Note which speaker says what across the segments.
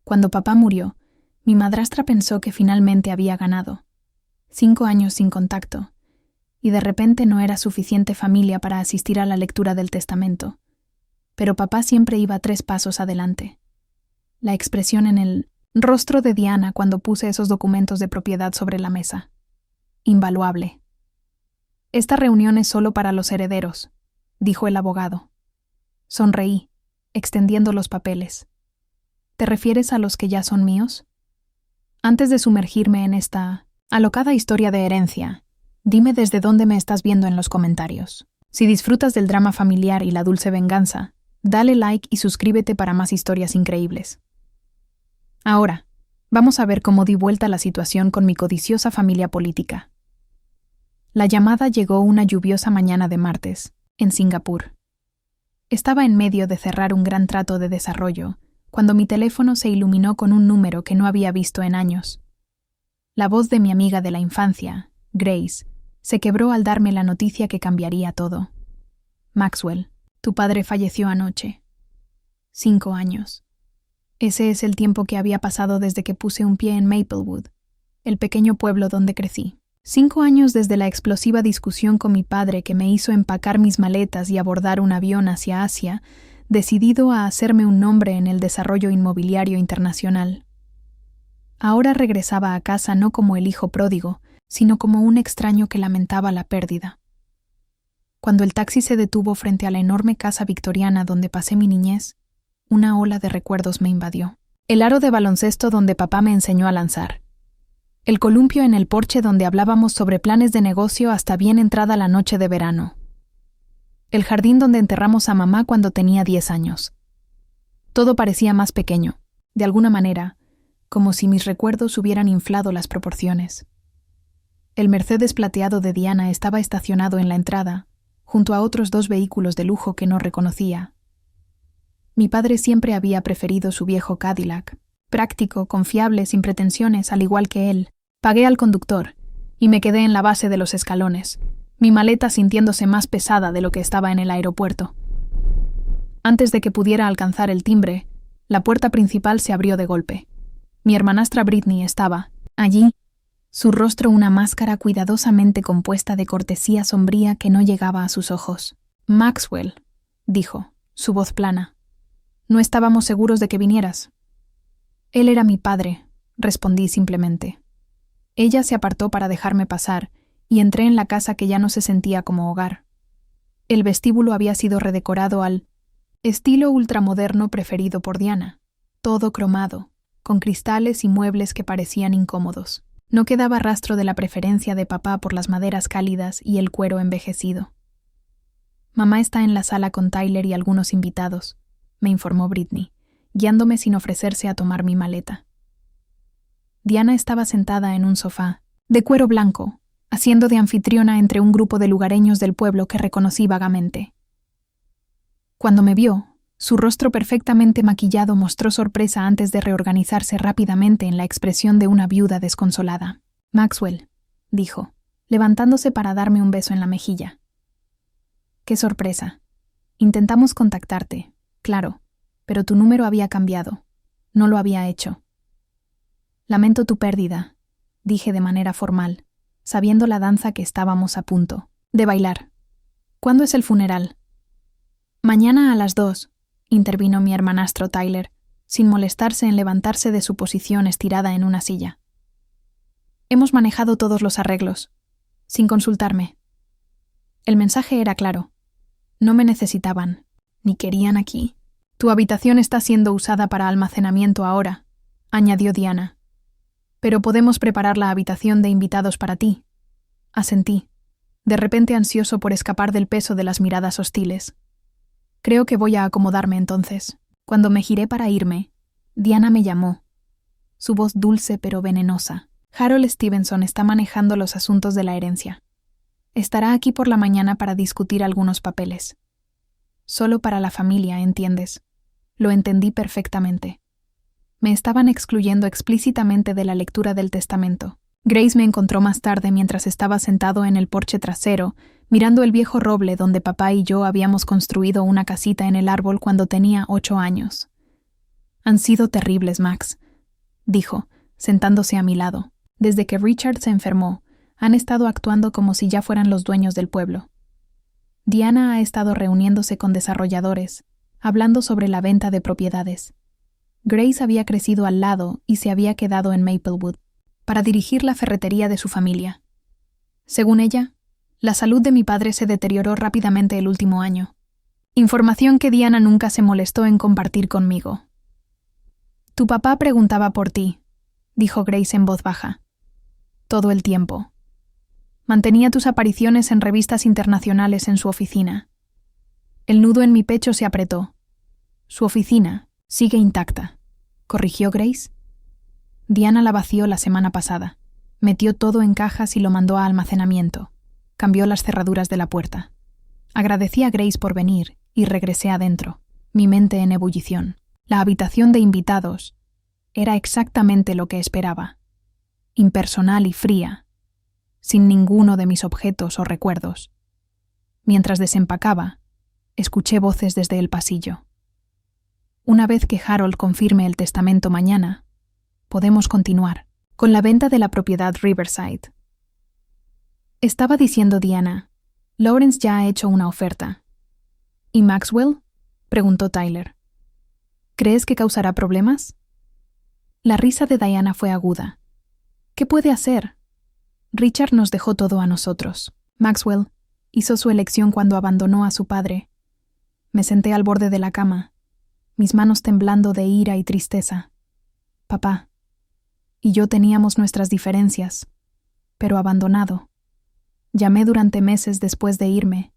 Speaker 1: Cuando papá murió, mi madrastra pensó que finalmente había ganado. 5 años sin contacto, y de repente no era suficiente familia para asistir a la lectura del testamento. Pero papá siempre iba 3 pasos adelante. La expresión en el rostro de Diana cuando puse esos documentos de propiedad sobre la mesa. Invaluable. Esta reunión es solo para los herederos, dijo el abogado. Sonreí, extendiendo los papeles. ¿Te refieres a los que ya son míos? Antes de sumergirme en esta alocada historia de herencia, dime desde dónde me estás viendo en los comentarios. Si disfrutas del drama familiar y la dulce venganza, dale like y suscríbete para más historias increíbles. Ahora, vamos a ver cómo di vuelta la situación con mi codiciosa familia política. La llamada llegó una lluviosa mañana de martes, en Singapur. Estaba en medio de cerrar un gran trato de desarrollo, cuando mi teléfono se iluminó con un número que no había visto en años. La voz de mi amiga de la infancia, Grace, se quebró al darme la noticia que cambiaría todo. Maxwell, tu padre falleció anoche. 5 años. Ese es el tiempo que había pasado desde que puse un pie en Maplewood, el pequeño pueblo donde crecí. 5 años desde la explosiva discusión con mi padre que me hizo empacar mis maletas y abordar un avión hacia Asia, decidido a hacerme un nombre en el desarrollo inmobiliario internacional. Ahora regresaba a casa no como el hijo pródigo, sino como un extraño que lamentaba la pérdida. Cuando el taxi se detuvo frente a la enorme casa victoriana donde pasé mi niñez, una ola de recuerdos me invadió. El aro de baloncesto donde papá me enseñó a lanzar. El columpio en el porche donde hablábamos sobre planes de negocio hasta bien entrada la noche de verano. El jardín donde enterramos a mamá cuando tenía 10 años. Todo parecía más pequeño, de alguna manera, como si mis recuerdos hubieran inflado las proporciones. El Mercedes plateado de Diana estaba estacionado en la entrada, junto a otros 2 vehículos de lujo que no reconocía. Mi padre siempre había preferido su viejo Cadillac, práctico, confiable, sin pretensiones, al igual que él. Pagué al conductor y me quedé en la base de los escalones, mi maleta sintiéndose más pesada de lo que estaba en el aeropuerto. Antes de que pudiera alcanzar el timbre, la puerta principal se abrió de golpe. Mi hermanastra Britney estaba allí, su rostro una máscara cuidadosamente compuesta de cortesía sombría que no llegaba a sus ojos. Maxwell, dijo, su voz plana. No estábamos seguros de que vinieras. Él era mi padre, respondí simplemente. Ella se apartó para dejarme pasar, y entré en la casa que ya no se sentía como hogar. El vestíbulo había sido redecorado al estilo ultramoderno preferido por Diana, todo cromado, con cristales y muebles que parecían incómodos. No quedaba rastro de la preferencia de papá por las maderas cálidas y el cuero envejecido. Mamá está en la sala con Tyler y algunos invitados, me informó Britney, guiándome sin ofrecerse a tomar mi maleta. Diana estaba sentada en un sofá, de cuero blanco, haciendo de anfitriona entre un grupo de lugareños del pueblo que reconocí vagamente. Cuando me vio, su rostro perfectamente maquillado mostró sorpresa antes de reorganizarse rápidamente en la expresión de una viuda desconsolada. Maxwell, dijo, levantándose para darme un beso en la mejilla. Qué sorpresa. Intentamos contactarte, claro, pero tu número había cambiado. No lo había hecho. Lamento tu pérdida, dije de manera formal, sabiendo la danza que estábamos a punto de bailar. ¿Cuándo es el funeral? Mañana a las 2, intervino mi hermanastro Tyler, sin molestarse en levantarse de su posición estirada en una silla. Hemos manejado todos los arreglos, sin consultarme. El mensaje era claro. No me necesitaban, ni querían aquí. Tu habitación está siendo usada para almacenamiento ahora, añadió Diana. Pero podemos preparar la habitación de invitados para ti. Asentí, de repente ansioso por escapar del peso de las miradas hostiles. Creo que voy a acomodarme entonces. Cuando me giré para irme, Diana me llamó. Su voz dulce pero venenosa. Harold Stevenson está manejando los asuntos de la herencia. Estará aquí por la mañana para discutir algunos papeles. Solo para la familia, ¿entiendes? Lo entendí perfectamente. Me estaban excluyendo explícitamente de la lectura del testamento. Grace me encontró más tarde mientras estaba sentado en el porche trasero, mirando el viejo roble donde papá y yo habíamos construido una casita en el árbol cuando tenía 8 años. Han sido terribles, Max, dijo, sentándose a mi lado. Desde que Richard se enfermó, han estado actuando como si ya fueran los dueños del pueblo. Diana ha estado reuniéndose con desarrolladores, hablando sobre la venta de propiedades. Grace había crecido al lado y se había quedado en Maplewood para dirigir la ferretería de su familia. Según ella, la salud de mi padre se deterioró rápidamente el último año. Información que Diana nunca se molestó en compartir conmigo. Tu papá preguntaba por ti, dijo Grace en voz baja. Todo el tiempo. Mantenía tus apariciones en revistas internacionales en su oficina. El nudo en mi pecho se apretó. Su oficina sigue intacta, ¿corrigió Grace? Diana la vació la semana pasada. Metió todo en cajas y lo mandó a almacenamiento. Cambió las cerraduras de la puerta. Agradecí a Grace por venir y regresé adentro, mi mente en ebullición. La habitación de invitados era exactamente lo que esperaba. Impersonal y fría, sin ninguno de mis objetos o recuerdos. Mientras desempacaba, escuché voces desde el pasillo. Una vez que Harold confirme el testamento mañana, podemos continuar con la venta de la propiedad Riverside. Estaba diciendo Diana, Lawrence ya ha hecho una oferta. ¿Y Maxwell? Preguntó Tyler. ¿Crees que causará problemas? La risa de Diana fue aguda. ¿Qué puede hacer? Richard nos dejó todo a nosotros. Maxwell hizo su elección cuando abandonó a su padre. Me senté al borde de la cama, mis manos temblando de ira y tristeza. Papá y yo teníamos nuestras diferencias, pero abandonado. Llamé durante meses después de irme,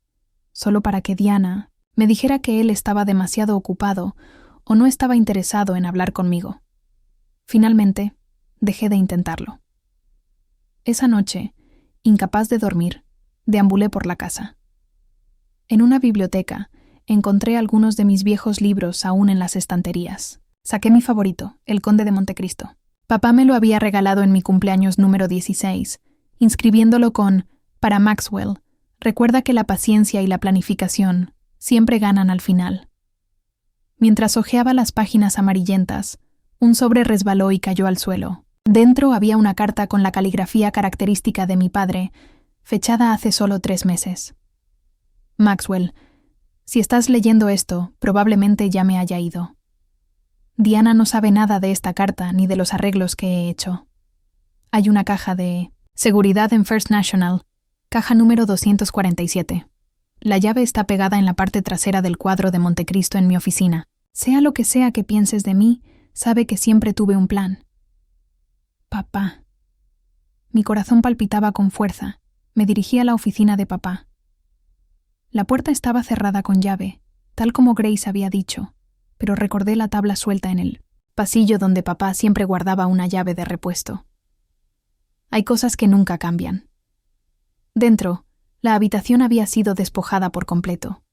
Speaker 1: solo para que Diana me dijera que él estaba demasiado ocupado o no estaba interesado en hablar conmigo. Finalmente, dejé de intentarlo. Esa noche, incapaz de dormir, deambulé por la casa. En una biblioteca, encontré algunos de mis viejos libros aún en las estanterías. Saqué mi favorito, El Conde de Montecristo. Papá me lo había regalado en mi cumpleaños número 16, inscribiéndolo con «Para Maxwell, recuerda que la paciencia y la planificación siempre ganan al final». Mientras hojeaba las páginas amarillentas, un sobre resbaló y cayó al suelo. Dentro había una carta con la caligrafía característica de mi padre, fechada hace solo 3 meses. Maxwell, si estás leyendo esto, probablemente ya me haya ido. Diana no sabe nada de esta carta ni de los arreglos que he hecho. Hay una caja de seguridad en First National, caja número 247. La llave está pegada en la parte trasera del cuadro de Montecristo en mi oficina. Sea lo que sea que pienses de mí, sabe que siempre tuve un plan. Papá. Mi corazón palpitaba con fuerza. Me dirigí a la oficina de papá. La puerta estaba cerrada con llave, tal como Grace había dicho, pero recordé la tabla suelta en el pasillo donde papá siempre guardaba una llave de repuesto. Hay cosas que nunca cambian. Dentro, la habitación había sido despojada por completo.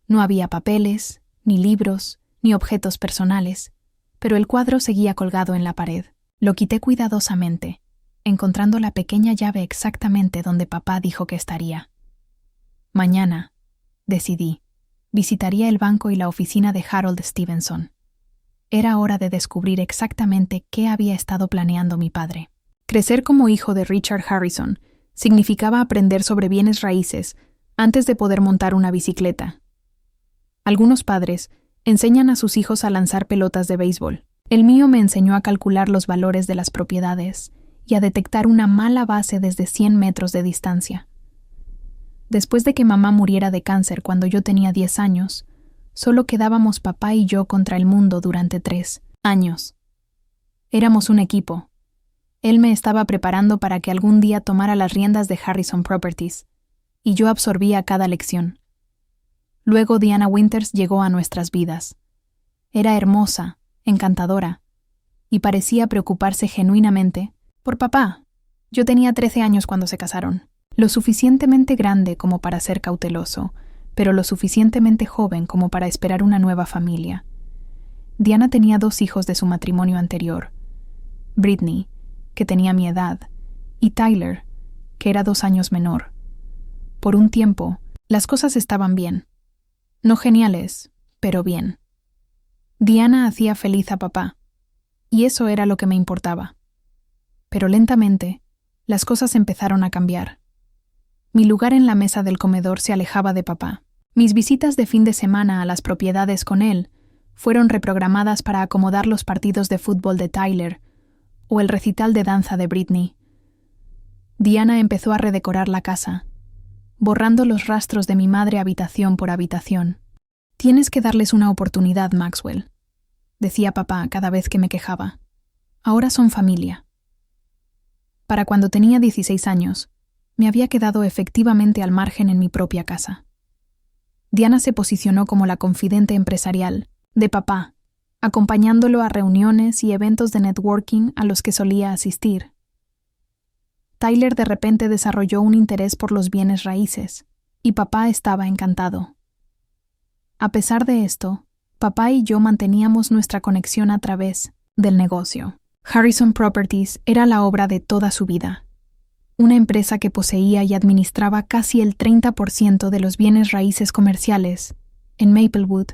Speaker 1: No había papeles, ni libros, ni objetos personales, pero el cuadro seguía colgado en la pared. Lo quité cuidadosamente, encontrando la pequeña llave exactamente donde papá dijo que estaría. Mañana, decidí, visitaría el banco y la oficina de Harold Stevenson. Era hora de descubrir exactamente qué había estado planeando mi padre. Crecer como hijo de Richard Harrison significaba aprender sobre bienes raíces antes de poder montar una bicicleta. Algunos padres enseñan a sus hijos a lanzar pelotas de béisbol. El mío me enseñó a calcular los valores de las propiedades y a detectar una mala base desde 100 metros de distancia. Después de que mamá muriera de cáncer cuando yo tenía 10 años, solo quedábamos papá y yo contra el mundo durante 3 años. Éramos un equipo. Él me estaba preparando para que algún día tomara las riendas de Harrison Properties, y yo absorbía cada lección. Luego Diana Winters llegó a nuestras vidas. Era hermosa, encantadora, y parecía preocuparse genuinamente por papá. Yo tenía 13 años cuando se casaron, lo suficientemente grande como para ser cauteloso, pero lo suficientemente joven como para esperar una nueva familia. Diana tenía 2 hijos de su matrimonio anterior, Britney, que tenía mi edad, y Tyler, que era 2 años menor. Por un tiempo, las cosas estaban bien. No geniales, pero bien. Diana hacía feliz a papá, y eso era lo que me importaba. Pero lentamente, las cosas empezaron a cambiar. Mi lugar en la mesa del comedor se alejaba de papá. Mis visitas de fin de semana a las propiedades con él fueron reprogramadas para acomodar los partidos de fútbol de Tyler o el recital de danza de Britney. Diana empezó a redecorar la casa, borrando los rastros de mi madre habitación por habitación. «Tienes que darles una oportunidad, Maxwell», decía papá cada vez que me quejaba. «Ahora son familia». Para cuando tenía 16 años, me había quedado efectivamente al margen en mi propia casa. Diana se posicionó como la confidente empresarial de papá, acompañándolo a reuniones y eventos de networking a los que solía asistir. Tyler de repente desarrolló un interés por los bienes raíces, y papá estaba encantado. A pesar de esto, papá y yo manteníamos nuestra conexión a través del negocio. Harrison Properties era la obra de toda su vida, una empresa que poseía y administraba casi el 30% de los bienes raíces comerciales en Maplewood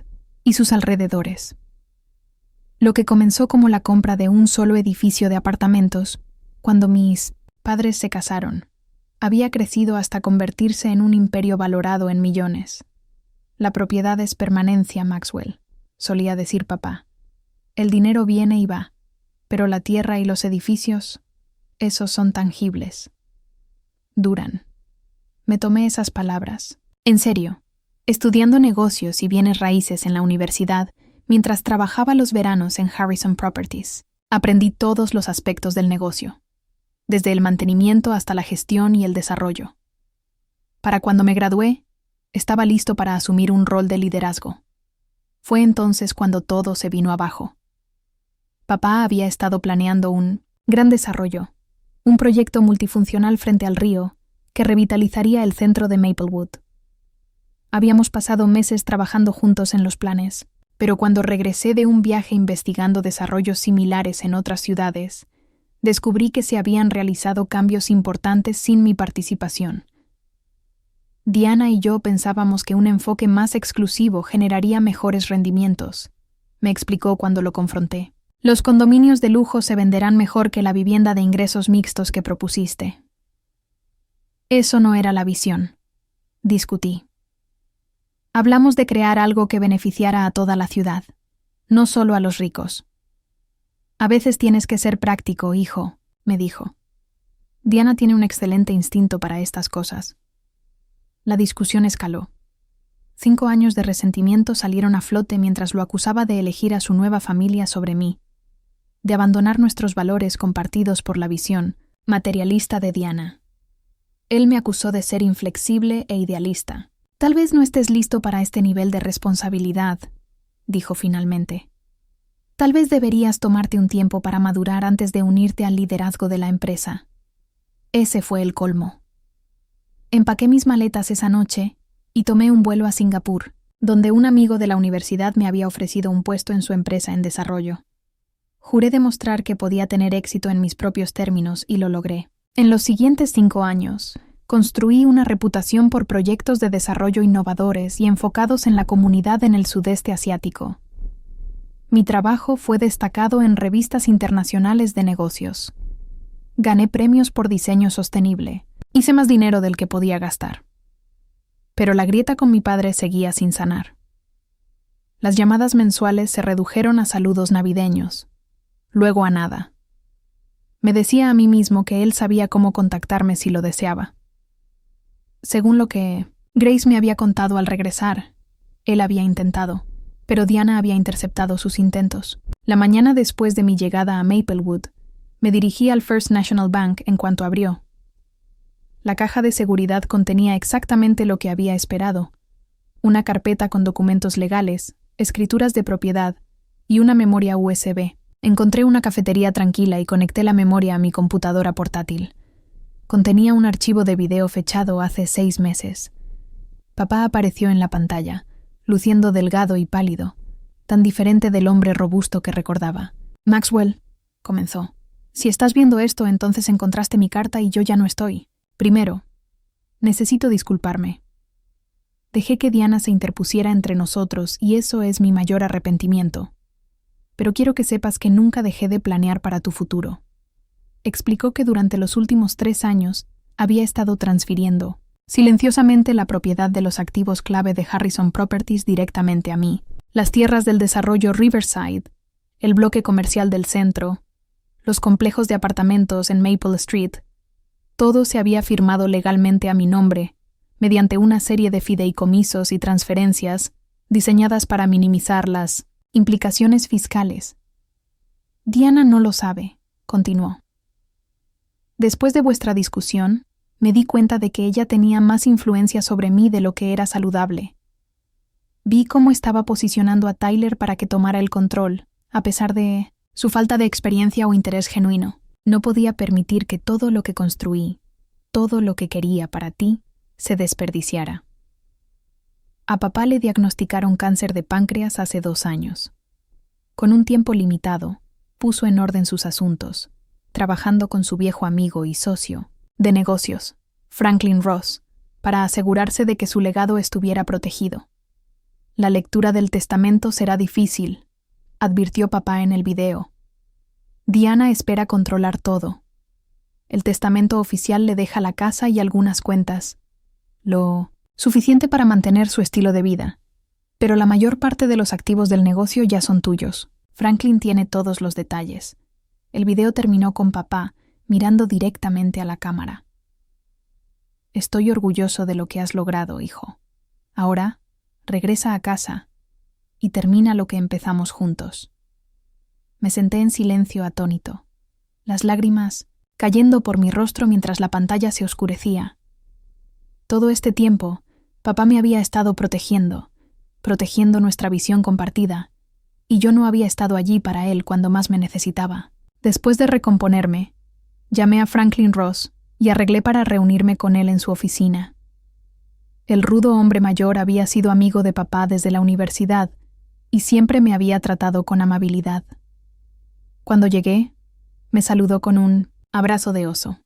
Speaker 1: y sus alrededores. Lo que comenzó como la compra de un solo edificio de apartamentos, cuando mis padres se casaron, había crecido hasta convertirse en un imperio valorado en millones. «La propiedad es permanencia, Maxwell», solía decir papá. «El dinero viene y va, pero la tierra y los edificios, esos son tangibles. Duran». Me tomé esas palabras. En serio, estudiando negocios y bienes raíces en la universidad, mientras trabajaba los veranos en Harrison Properties, aprendí todos los aspectos del negocio, desde el mantenimiento hasta la gestión y el desarrollo. Para cuando me gradué, estaba listo para asumir un rol de liderazgo. Fue entonces cuando todo se vino abajo. Papá había estado planeando un gran desarrollo, un proyecto multifuncional frente al río que revitalizaría el centro de Maplewood. Habíamos pasado meses trabajando juntos en los planes, pero cuando regresé de un viaje investigando desarrollos similares en otras ciudades, descubrí que se habían realizado cambios importantes sin mi participación. Diana y yo pensábamos que un enfoque más exclusivo generaría mejores rendimientos, me explicó cuando lo confronté. Los condominios de lujo se venderán mejor que la vivienda de ingresos mixtos que propusiste. Eso no era la visión, discutí. Hablamos de crear algo que beneficiara a toda la ciudad, no solo a los ricos. A veces tienes que ser práctico, hijo, me dijo. Diana tiene un excelente instinto para estas cosas. La discusión escaló. 5 años de resentimiento salieron a flote mientras lo acusaba de elegir a su nueva familia sobre mí, de abandonar nuestros valores compartidos por la visión materialista de Diana. Él me acusó de ser inflexible e idealista. «Tal vez no estés listo para este nivel de responsabilidad», dijo finalmente. «Tal vez deberías tomarte un tiempo para madurar antes de unirte al liderazgo de la empresa». Ese fue el colmo. Empaqué mis maletas esa noche y tomé un vuelo a Singapur, donde un amigo de la universidad me había ofrecido un puesto en su empresa en desarrollo. Juré demostrar que podía tener éxito en mis propios términos y lo logré. En los siguientes 5 años, construí una reputación por proyectos de desarrollo innovadores y enfocados en la comunidad en el sudeste asiático. Mi trabajo fue destacado en revistas internacionales de negocios. Gané premios por diseño sostenible. Hice más dinero del que podía gastar. Pero la grieta con mi padre seguía sin sanar. Las llamadas mensuales se redujeron a saludos navideños, luego a nada. Me decía a mí mismo que él sabía cómo contactarme si lo deseaba. Según lo que Grace me había contado al regresar, él había intentado, pero Diana había interceptado sus intentos. La mañana después de mi llegada a Maplewood, me dirigí al First National Bank en cuanto abrió. La caja de seguridad contenía exactamente lo que había esperado: una carpeta con documentos legales, escrituras de propiedad y una memoria USB. Encontré una cafetería tranquila y conecté la memoria a mi computadora portátil. Contenía un archivo de video fechado hace 6 meses. Papá apareció en la pantalla, luciendo delgado y pálido, tan diferente del hombre robusto que recordaba. «Maxwell», comenzó, «si estás viendo esto, entonces encontraste mi carta y yo ya no estoy. Primero, necesito disculparme. Dejé que Diana se interpusiera entre nosotros y eso es mi mayor arrepentimiento. pero quiero que sepas que nunca dejé de planear para tu futuro. Explicó que durante los últimos 3 años había estado transfiriendo silenciosamente la propiedad de los activos clave de Harrison Properties directamente a mí, las tierras del desarrollo Riverside, el bloque comercial del centro, los complejos de apartamentos en Maple Street. Todo se había firmado legalmente a mi nombre, mediante una serie de fideicomisos y transferencias diseñadas para minimizar las implicaciones fiscales. Diana no lo sabe, continuó. Después de vuestra discusión, me di cuenta de que ella tenía más influencia sobre mí de lo que era saludable. Vi cómo estaba posicionando a Tyler para que tomara el control, a pesar de su falta de experiencia o interés genuino. No podía permitir que todo lo que construí, todo lo que quería para ti, se desperdiciara. A papá le diagnosticaron cáncer de páncreas hace 2 años. Con un tiempo limitado, puso en orden sus asuntos, trabajando con su viejo amigo y socio de negocios, Franklin Ross, para asegurarse de que su legado estuviera protegido. La lectura del testamento será difícil, advirtió papá en el video. Diana espera controlar todo. El testamento oficial le deja la casa y algunas cuentas, lo suficiente para mantener su estilo de vida, pero la mayor parte de los activos del negocio ya son tuyos. Franklin tiene todos los detalles. El video terminó con papá mirando directamente a la cámara. Estoy orgulloso de lo que has logrado, hijo. Ahora, regresa a casa y termina lo que empezamos juntos. Me senté en silencio atónito, las lágrimas cayendo por mi rostro mientras la pantalla se oscurecía. Todo este tiempo, papá me había estado protegiendo nuestra visión compartida, y yo no había estado allí para él cuando más me necesitaba. Después de recomponerme, llamé a Franklin Ross y arreglé para reunirme con él en su oficina. El rudo hombre mayor había sido amigo de papá desde la universidad y siempre me había tratado con amabilidad. Cuando llegué, me saludó con un abrazo de oso.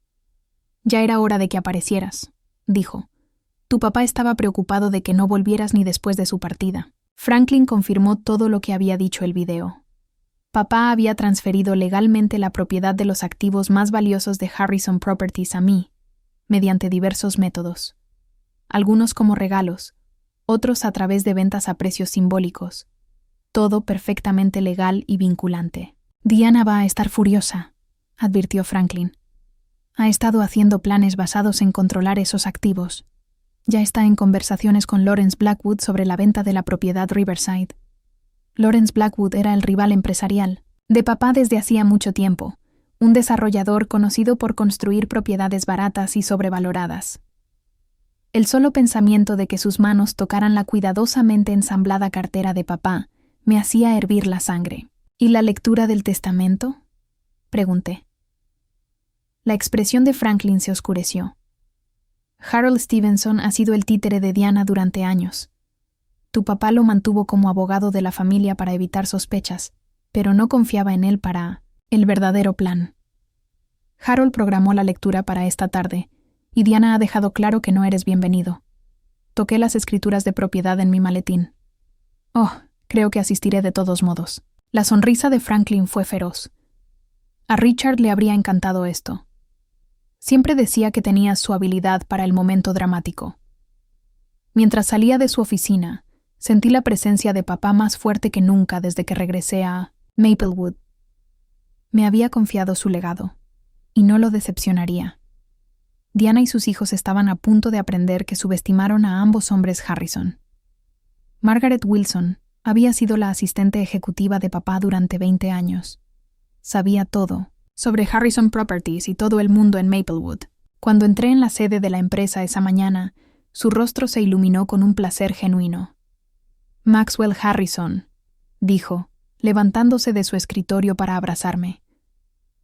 Speaker 1: Ya era hora de que aparecieras, dijo. Tu papá estaba preocupado de que no volvieras ni después de su partida. Franklin confirmó todo lo que había dicho el video. Papá había transferido legalmente la propiedad de los activos más valiosos de Harrison Properties a mí, mediante diversos métodos. Algunos como regalos, otros a través de ventas a precios simbólicos. Todo perfectamente legal y vinculante. Diana va a estar furiosa, advirtió Franklin. Ha estado haciendo planes basados en controlar esos activos. Ya está en conversaciones con Lawrence Blackwood sobre la venta de la propiedad Riverside. Lawrence Blackwood era el rival empresarial de papá desde hacía mucho tiempo, un desarrollador conocido por construir propiedades baratas y sobrevaloradas. El solo pensamiento de que sus manos tocaran la cuidadosamente ensamblada cartera de papá me hacía hervir la sangre. ¿Y la lectura del testamento?, pregunté. La expresión de Franklin se oscureció. Harold Stevenson ha sido el títere de Diana durante años. Tu papá lo mantuvo como abogado de la familia para evitar sospechas, pero no confiaba en él para el verdadero plan. Harold programó la lectura para esta tarde, y Diana ha dejado claro que no eres bienvenido. Toqué las escrituras de propiedad en mi maletín. Oh, creo que asistiré de todos modos. La sonrisa de Franklin fue feroz. A Richard le habría encantado esto. Siempre decía que tenía su habilidad para el momento dramático. Mientras salía de su oficina, sentí la presencia de papá más fuerte que nunca desde que regresé a Maplewood. Me había confiado su legado, y no lo decepcionaría. Diana y sus hijos estaban a punto de aprender que subestimaron a ambos hombres Harrison. Margaret Wilson había sido la asistente ejecutiva de papá durante 20 años. Sabía todo sobre Harrison Properties y todo el mundo en Maplewood. Cuando entré en la sede de la empresa esa mañana, su rostro se iluminó con un placer genuino. Maxwell Harrison, dijo, levantándose de su escritorio para abrazarme.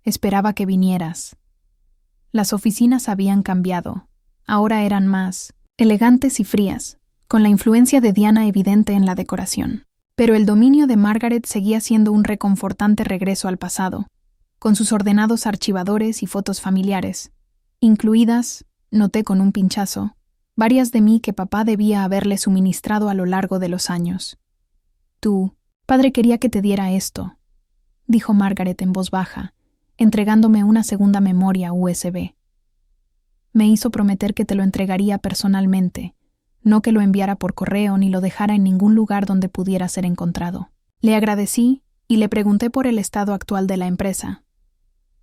Speaker 1: Esperaba que vinieras. Las oficinas habían cambiado. Ahora eran más elegantes y frías, con la influencia de Diana evidente en la decoración. Pero el dominio de Margaret seguía siendo un reconfortante regreso al pasado, con sus ordenados archivadores y fotos familiares, incluidas, noté con un pinchazo, varias de mí que papá debía haberle suministrado a lo largo de los años. Tu padre quería que te diera esto, dijo Margaret en voz baja, entregándome una segunda memoria USB. Me hizo prometer que te lo entregaría personalmente, no que lo enviara por correo ni lo dejara en ningún lugar donde pudiera ser encontrado. Le agradecí y le pregunté por el estado actual de la empresa.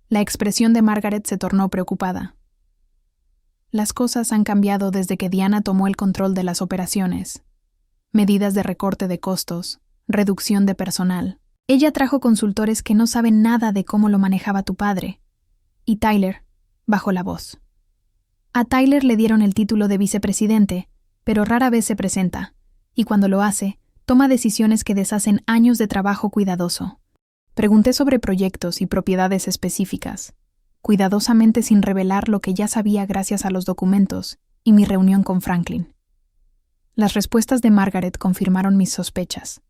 Speaker 1: La expresión de Margaret se tornó preocupada. Las cosas han cambiado desde que Diana tomó el control de las operaciones. Medidas de recorte de costos, reducción de personal. Ella trajo consultores que no saben nada de cómo lo manejaba tu padre. Y Tyler bajó la voz. A Tyler le dieron el título de vicepresidente, pero rara vez se presenta, y cuando lo hace, toma decisiones que deshacen años de trabajo cuidadoso. Pregunté sobre proyectos y propiedades específicas, cuidadosamente sin revelar lo que ya sabía gracias a los documentos y mi reunión con Franklin. Las respuestas de Margaret confirmaron mis sospechas.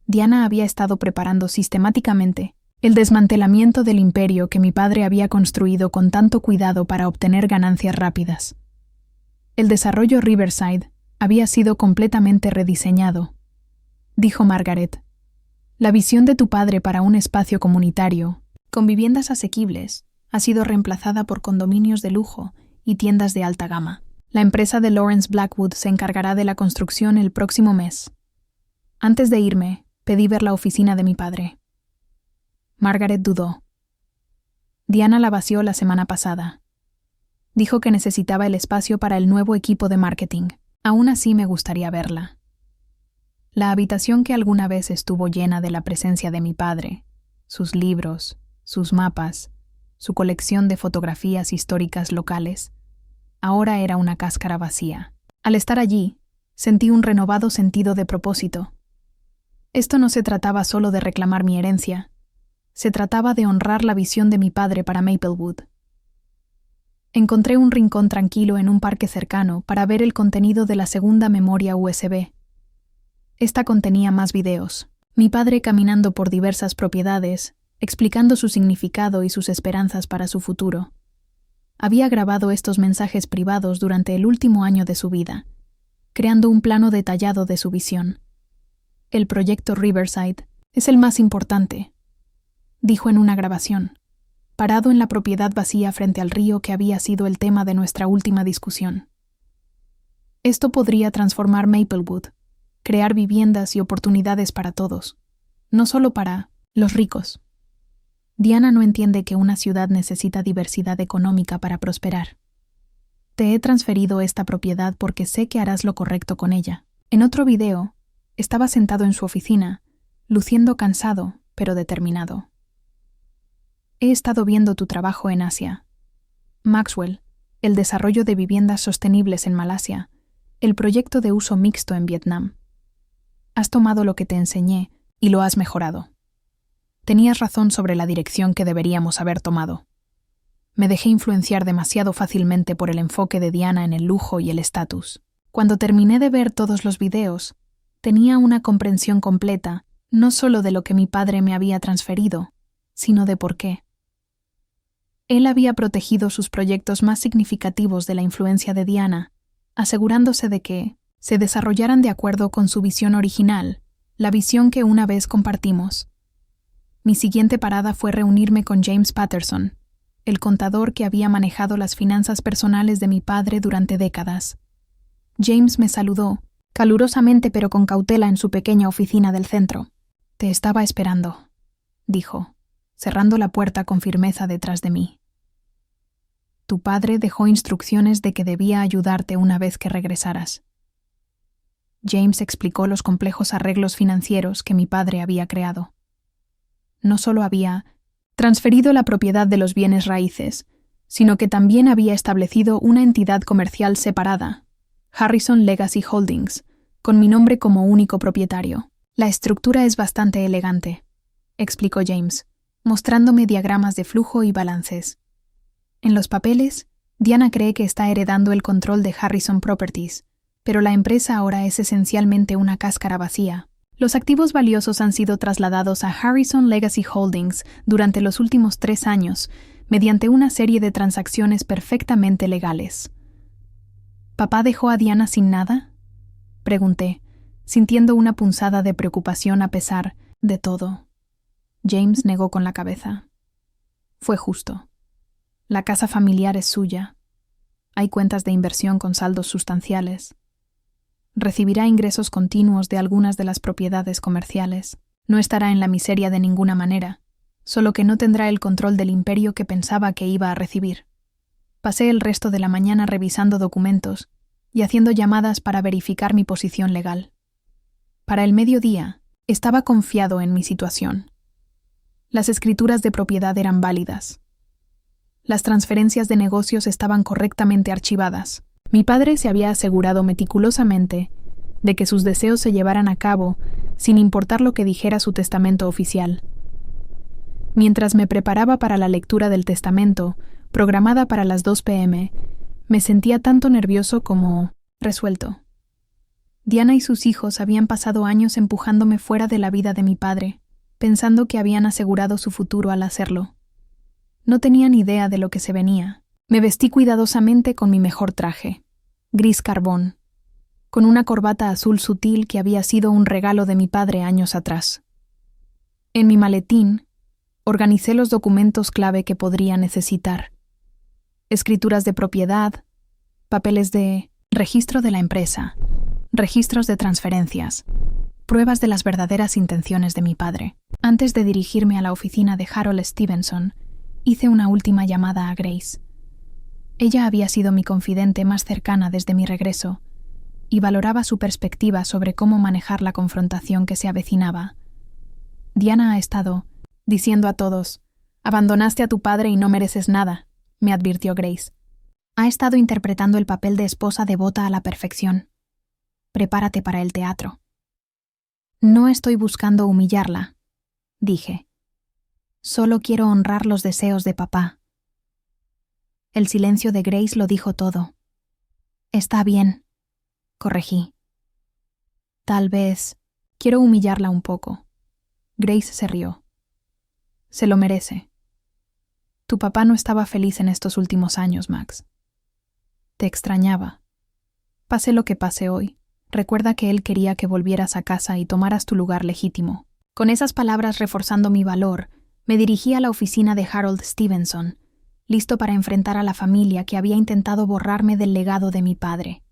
Speaker 1: Diana había estado preparando sistemáticamente el desmantelamiento del imperio que mi padre había construido con tanto cuidado para obtener ganancias rápidas. El desarrollo Riverside había sido completamente rediseñado, dijo Margaret. La visión de tu padre para un espacio comunitario, con viviendas asequibles, ha sido reemplazada por condominios de lujo y tiendas de alta gama. La empresa de Lawrence Blackwood se encargará de la construcción el próximo mes. Antes de irme, pedí ver la oficina de mi padre. Margaret dudó. Diana la vació la semana pasada. Dijo que necesitaba el espacio para el nuevo equipo de marketing. Aún así me gustaría verla. La habitación que alguna vez estuvo llena de la presencia de mi padre, sus libros, sus mapas, su colección de fotografías históricas locales, ahora era una cáscara vacía. Al estar allí, sentí un renovado sentido de propósito. Esto no se trataba solo de reclamar mi herencia, se trataba de honrar la visión de mi padre para Maplewood. Encontré un rincón tranquilo en un parque cercano para ver el contenido de la segunda memoria USB. Esta contenía más videos. Mi padre caminando por diversas propiedades, explicando su significado y sus esperanzas para su futuro. Había grabado estos mensajes privados durante el último año de su vida, creando un plano detallado de su visión. El proyecto Riverside es el más importante, dijo en una grabación, parado en la propiedad vacía frente al río que había sido el tema de nuestra última discusión. Esto podría transformar Maplewood, crear viviendas y oportunidades para todos, no solo para los ricos. Diana no entiende que una ciudad necesita diversidad económica para prosperar. Te he transferido esta propiedad porque sé que harás lo correcto con ella. En otro video, estaba sentado en su oficina, luciendo cansado, pero determinado. He estado viendo tu trabajo en Asia. Maxwell, el desarrollo de viviendas sostenibles en Malasia, el proyecto de uso mixto en Vietnam. Has tomado lo que te enseñé y lo has mejorado. Tenías razón sobre la dirección que deberíamos haber tomado. Me dejé influenciar demasiado fácilmente por el enfoque de Diana en el lujo y el estatus. Cuando terminé de ver todos los videos, tenía una comprensión completa, no solo de lo que mi padre me había transferido, sino de por qué. Él había protegido sus proyectos más significativos de la influencia de Diana, asegurándose de que se desarrollaran de acuerdo con su visión original, la visión que una vez compartimos. Mi siguiente parada fue reunirme con James Patterson, el contador que había manejado las finanzas personales de mi padre durante décadas. James me saludó, calurosamente pero con cautela en su pequeña oficina del centro. Te estaba esperando, dijo, cerrando la puerta con firmeza detrás de mí. Tu padre dejó instrucciones de que debía ayudarte una vez que regresaras. James explicó los complejos arreglos financieros que mi padre había creado. No solo había transferido la propiedad de los bienes raíces, sino que también había establecido una entidad comercial separada, Harrison Legacy Holdings, con mi nombre como único propietario. La estructura es bastante elegante, explicó James, mostrándome diagramas de flujo y balances. En los papeles, Diana cree que está heredando el control de Harrison Properties, pero la empresa ahora es esencialmente una cáscara vacía. Los activos valiosos han sido trasladados a Harrison Legacy Holdings durante los últimos 3 años, mediante una serie de transacciones perfectamente legales. ¿Papá dejó a Diana sin nada?, pregunté, sintiendo una punzada de preocupación a pesar de todo. James negó con la cabeza. Fue justo. La casa familiar es suya. Hay cuentas de inversión con saldos sustanciales. Recibirá ingresos continuos de algunas de las propiedades comerciales. No estará en la miseria de ninguna manera, solo que no tendrá el control del imperio que pensaba que iba a recibir. Pasé el resto de la mañana revisando documentos y haciendo llamadas para verificar mi posición legal. Para el mediodía, estaba confiado en mi situación. Las escrituras de propiedad eran válidas. Las transferencias de negocios estaban correctamente archivadas. Mi padre se había asegurado meticulosamente de que sus deseos se llevaran a cabo sin importar lo que dijera su testamento oficial. Mientras me preparaba para la lectura del testamento, programada para las 2 p.m., me sentía tanto nervioso como resuelto. Diana y sus hijos habían pasado años empujándome fuera de la vida de mi padre, pensando que habían asegurado su futuro al hacerlo. No tenían idea de lo que se venía. Me vestí cuidadosamente con mi mejor traje, gris carbón, con una corbata azul sutil que había sido un regalo de mi padre años atrás. En mi maletín, organicé los documentos clave que podría necesitar. Escrituras de propiedad, papeles de registro de la empresa, registros de transferencias, pruebas de las verdaderas intenciones de mi padre. Antes de dirigirme a la oficina de Harold Stevenson, hice una última llamada a Grace. Ella había sido mi confidente más cercana desde mi regreso y valoraba su perspectiva sobre cómo manejar la confrontación que se avecinaba. Diana ha estado diciendo a todos: «Abandonaste a tu padre y no mereces nada», me advirtió Grace. Ha estado interpretando el papel de esposa devota a la perfección. Prepárate para el teatro. No estoy buscando humillarla, dije. Solo quiero honrar los deseos de papá. El silencio de Grace lo dijo todo. Está bien, corregí. Tal vez quiero humillarla un poco. Grace se rió. Se lo merece. Tu papá no estaba feliz en estos últimos años, Max. Te extrañaba. Pase lo que pase hoy, recuerda que él quería que volvieras a casa y tomaras tu lugar legítimo. Con esas palabras reforzando mi valor, me dirigí a la oficina de Harold Stevenson, listo para enfrentar a la familia que había intentado borrarme del legado de mi padre.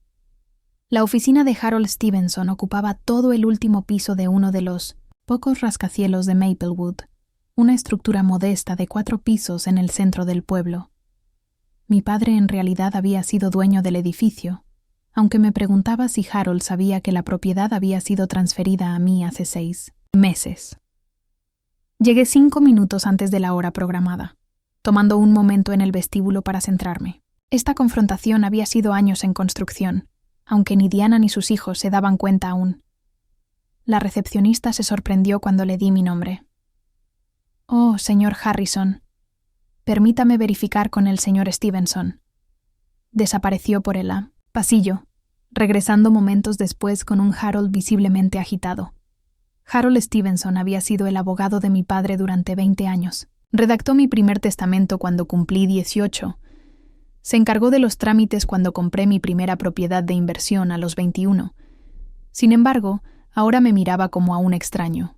Speaker 1: La oficina de Harold Stevenson ocupaba todo el último piso de uno de los pocos rascacielos de Maplewood, una estructura modesta de 4 pisos en el centro del pueblo. Mi padre en realidad había sido dueño del edificio, aunque me preguntaba si Harold sabía que la propiedad había sido transferida a mí hace 6 meses. Llegué 5 minutos antes de la hora programada, tomando un momento en el vestíbulo para centrarme. Esta confrontación había sido años en construcción, aunque ni Diana ni sus hijos se daban cuenta aún. La recepcionista se sorprendió cuando le di mi nombre. «Oh, señor Harrison. Permítame verificar con el señor Stevenson». Desapareció por el pasillo, regresando momentos después con un Harold visiblemente agitado. Harold Stevenson había sido el abogado de mi padre durante 20 años. Redactó mi primer testamento cuando cumplí 18. Se encargó de los trámites cuando compré mi primera propiedad de inversión a los 21. Sin embargo, ahora me miraba como a un extraño.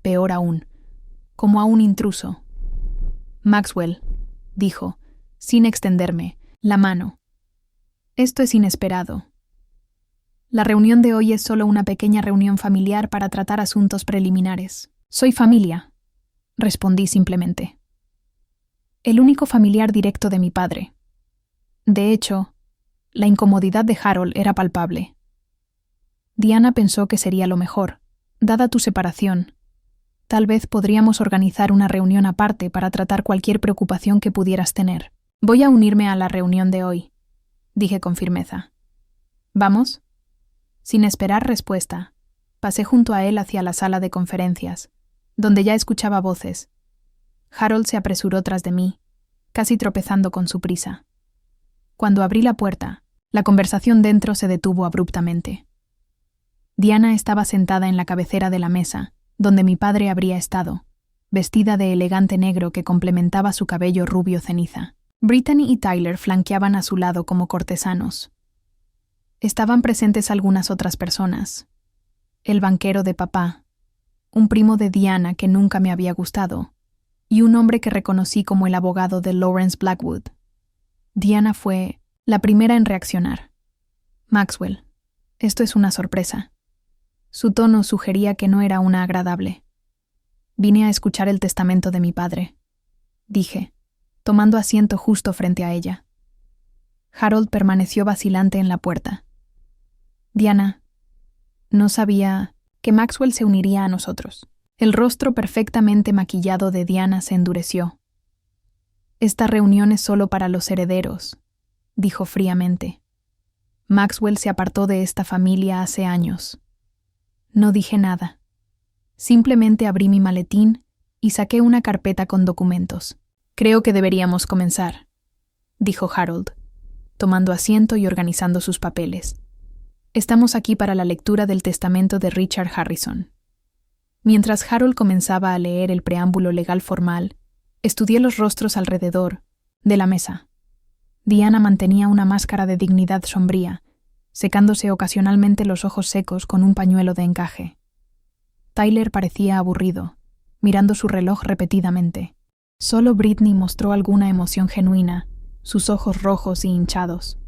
Speaker 1: Peor aún, como a un intruso. «Maxwell», dijo, sin extenderme la mano. «Esto es inesperado. La reunión de hoy es solo una pequeña reunión familiar para tratar asuntos preliminares. Soy familia», respondí simplemente. El único familiar directo de mi padre. De hecho, la incomodidad de Harold era palpable. Diana pensó que sería lo mejor, dada tu separación. Tal vez podríamos organizar una reunión aparte para tratar cualquier preocupación que pudieras tener. Voy a unirme a la reunión de hoy, dije con firmeza. ¿Vamos? Sin esperar respuesta, pasé junto a él hacia la sala de conferencias, donde ya escuchaba voces. Harold se apresuró tras de mí, casi tropezando con su prisa. Cuando abrí la puerta, la conversación dentro se detuvo abruptamente. Diana estaba sentada en la cabecera de la mesa, donde mi padre habría estado, vestida de elegante negro que complementaba su cabello rubio ceniza. Brittany y Tyler flanqueaban a su lado como cortesanos. Estaban presentes algunas otras personas. El banquero de papá, un primo de Diana que nunca me había gustado, y un hombre que reconocí como el abogado de Lawrence Blackwood. Diana fue la primera en reaccionar. Maxwell, esto es una sorpresa. Su tono sugería que no era una agradable. Vine a escuchar el testamento de mi padre, dije, tomando asiento justo frente a ella. Harold permaneció vacilante en la puerta. Diana, no sabía que Maxwell se uniría a nosotros. El rostro perfectamente maquillado de Diana se endureció. Esta reunión es solo para los herederos, dijo fríamente. Maxwell se apartó de esta familia hace años. No dije nada. Simplemente abrí mi maletín y saqué una carpeta con documentos. Creo que deberíamos comenzar, dijo Harold, tomando asiento y organizando sus papeles. Estamos aquí para la lectura del testamento de Richard Harrison. Mientras Harold comenzaba a leer el preámbulo legal formal, estudié los rostros alrededor de la mesa. Diana mantenía una máscara de dignidad sombría, secándose ocasionalmente los ojos secos con un pañuelo de encaje. Tyler parecía aburrido, mirando su reloj repetidamente. Solo Britney mostró alguna emoción genuina, sus ojos rojos y hinchados.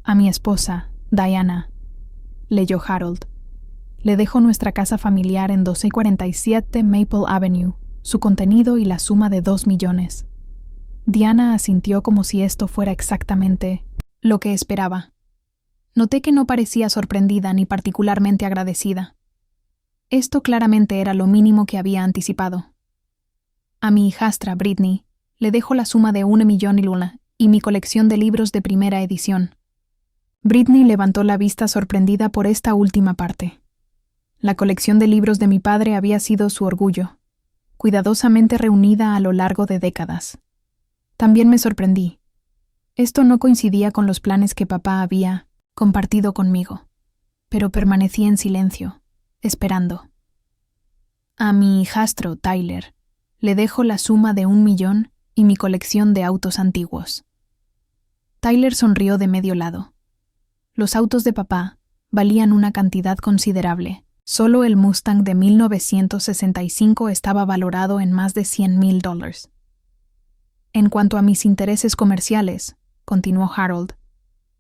Speaker 1: A mi esposa, Diana, leyó Harold. Le dejo nuestra casa familiar en 1247 Maple Avenue, su contenido y la suma de 2 millones. Diana asintió como si esto fuera exactamente lo que esperaba. Noté que no parecía sorprendida ni particularmente agradecida. Esto claramente era lo mínimo que había anticipado. A mi hijastra, Britney, le dejo la suma de 1 millón y luna y mi colección de libros de primera edición. Britney levantó la vista sorprendida por esta última parte. La colección de libros de mi padre había sido su orgullo, cuidadosamente reunida a lo largo de décadas. También me sorprendí. Esto no coincidía con los planes que papá había compartido conmigo, pero permanecí en silencio, esperando. A mi hijastro, Tyler, le dejo la suma de 1 millón y mi colección de autos antiguos. Tyler sonrió de medio lado. Los autos de papá valían una cantidad considerable. Solo el Mustang de 1965 estaba valorado en más de $100,000. En cuanto a mis intereses comerciales, continuó Harold,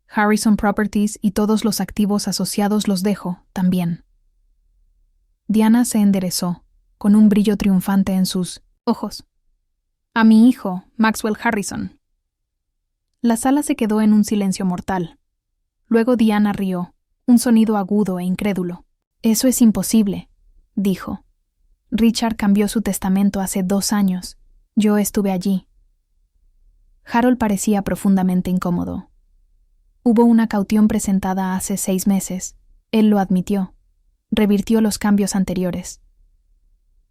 Speaker 1: Harrison Properties y todos los activos asociados los dejo también. Diana se enderezó, con un brillo triunfante en sus ojos. A mi hijo, Maxwell Harrison. La sala se quedó en un silencio mortal. Luego Diana rió, un sonido agudo e incrédulo. Eso es imposible, dijo. Richard cambió su testamento hace 2 años. Yo estuve allí. Harold parecía profundamente incómodo. Hubo una caución presentada hace 6 meses. Él lo admitió. Revirtió los cambios anteriores.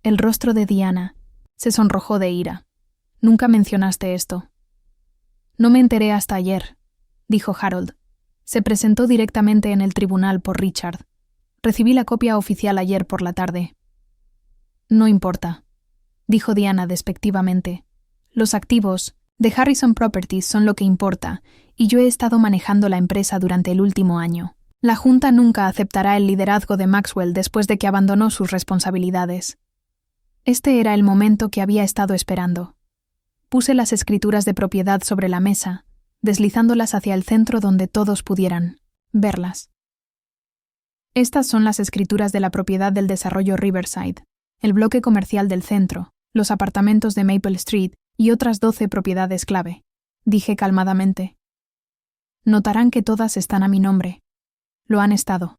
Speaker 1: El rostro de Diana se sonrojó de ira. Nunca mencionaste esto. No me enteré hasta ayer, dijo Harold. Se presentó directamente en el tribunal por Richard. Recibí la copia oficial ayer por la tarde. No importa, dijo Diana despectivamente. Los activos de Harrison Properties son lo que importa, y yo he estado manejando la empresa durante el último año. La Junta nunca aceptará el liderazgo de Maxwell después de que abandonó sus responsabilidades. Este era el momento que había estado esperando. Puse las escrituras de propiedad sobre la mesa, deslizándolas hacia el centro donde todos pudieran verlas. Estas son las escrituras de la propiedad del desarrollo Riverside, el bloque comercial del centro, los apartamentos de Maple Street y otras 12 propiedades clave, dije calmadamente. Notarán que todas están a mi nombre. Lo han estado.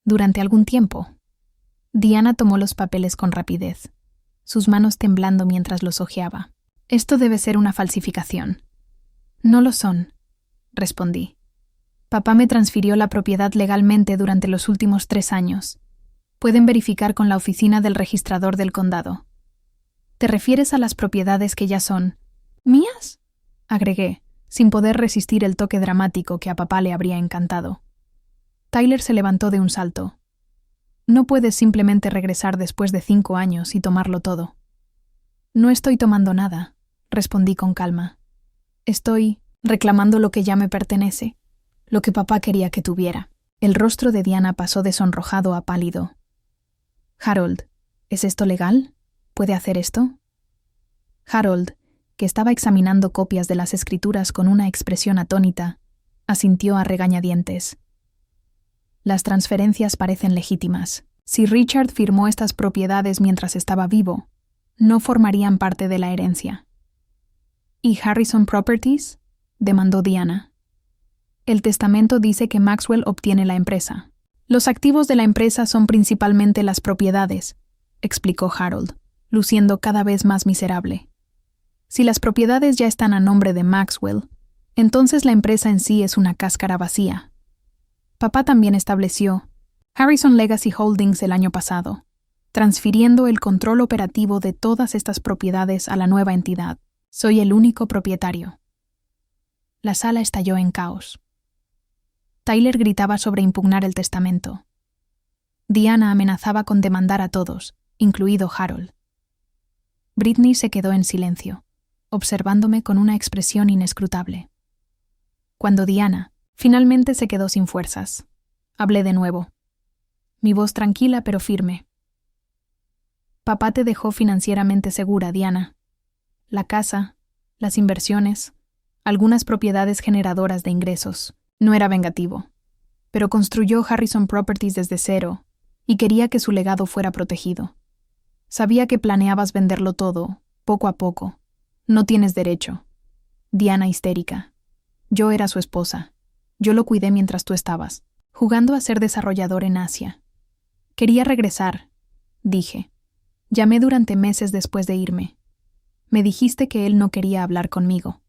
Speaker 1: Durante algún tiempo. Diana tomó los papeles con rapidez, sus manos temblando mientras los hojeaba. Esto debe ser una falsificación. No lo son, respondí. Papá me transfirió la propiedad legalmente durante los últimos 3 años. Pueden verificar con la oficina del registrador del condado. ¿Te refieres a las propiedades que ya son mías?, agregué, sin poder resistir el toque dramático que a papá le habría encantado. Tyler se levantó de un salto. No puedes simplemente regresar después de 5 años y tomarlo todo. No estoy tomando nada, respondí con calma. Estoy reclamando lo que ya me pertenece, lo que papá quería que tuviera. El rostro de Diana pasó de sonrojado a pálido. Harold, ¿es esto legal? ¿Puede hacer esto? Harold, que estaba examinando copias de las escrituras con una expresión atónita, asintió a regañadientes. Las transferencias parecen legítimas. Si Richard firmó estas propiedades mientras estaba vivo, no formarían parte de la herencia. ¿Y Harrison Properties?, demandó Diana. El testamento dice que Maxwell obtiene la empresa. Los activos de la empresa son principalmente las propiedades, explicó Harold, luciendo cada vez más miserable. Si las propiedades ya están a nombre de Maxwell, entonces la empresa en sí es una cáscara vacía. Papá también estableció Harrison Legacy Holdings el año pasado, transfiriendo el control operativo de todas estas propiedades a la nueva entidad. Soy el único propietario. La sala estalló en caos. Tyler gritaba sobre impugnar el testamento. Diana amenazaba con demandar a todos, incluido Harold. Britney se quedó en silencio, observándome con una expresión inescrutable. Cuando Diana finalmente se quedó sin fuerzas, hablé de nuevo. Mi voz tranquila pero firme. Papá te dejó financieramente segura, Diana. La casa, las inversiones, algunas propiedades generadoras de ingresos. No era vengativo, pero construyó Harrison Properties desde cero y quería que su legado fuera protegido. Sabía que planeabas venderlo todo, poco a poco. No tienes derecho. Diana histérica. Yo era su esposa. Yo lo cuidé mientras tú estabas, jugando a ser desarrollador en Asia. Quería regresar, dije. Llamé durante meses después de irme. Me dijiste que él no quería hablar conmigo.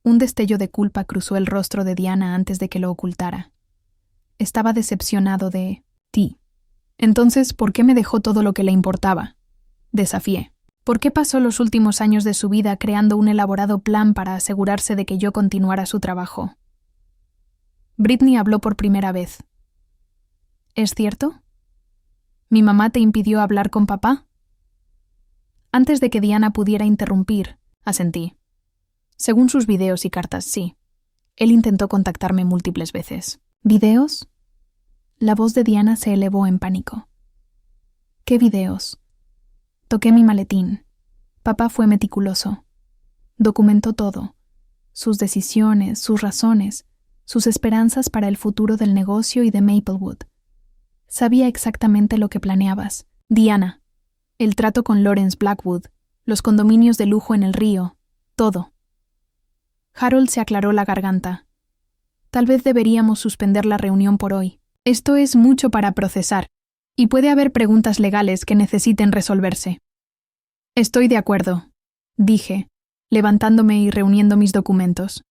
Speaker 1: Un destello de culpa cruzó el rostro de Diana antes de que lo ocultara. Estaba decepcionado de ti. Entonces, ¿por qué me dejó todo lo que le importaba? Desafié. ¿Por qué pasó los últimos años de su vida creando un elaborado plan para asegurarse de que yo continuara su trabajo? Britney habló por primera vez. ¿Es cierto? ¿Mi mamá te impidió hablar con papá? Antes de que Diana pudiera interrumpir, asentí. Según sus videos y cartas, sí. Él intentó contactarme múltiples veces. ¿Videos? La voz de Diana se elevó en pánico. ¿Qué videos? Toqué mi maletín. Papá fue meticuloso. Documentó todo. Sus decisiones, sus razones, sus esperanzas para el futuro del negocio y de Maplewood. Sabía exactamente lo que planeabas. Diana, el trato con Lawrence Blackwood, los condominios de lujo en el río, todo. Harold se aclaró la garganta. Tal vez deberíamos suspender la reunión por hoy. Esto es mucho para procesar, y puede haber preguntas legales que necesiten resolverse. Estoy de acuerdo, dije, levantándome y reuniendo mis documentos.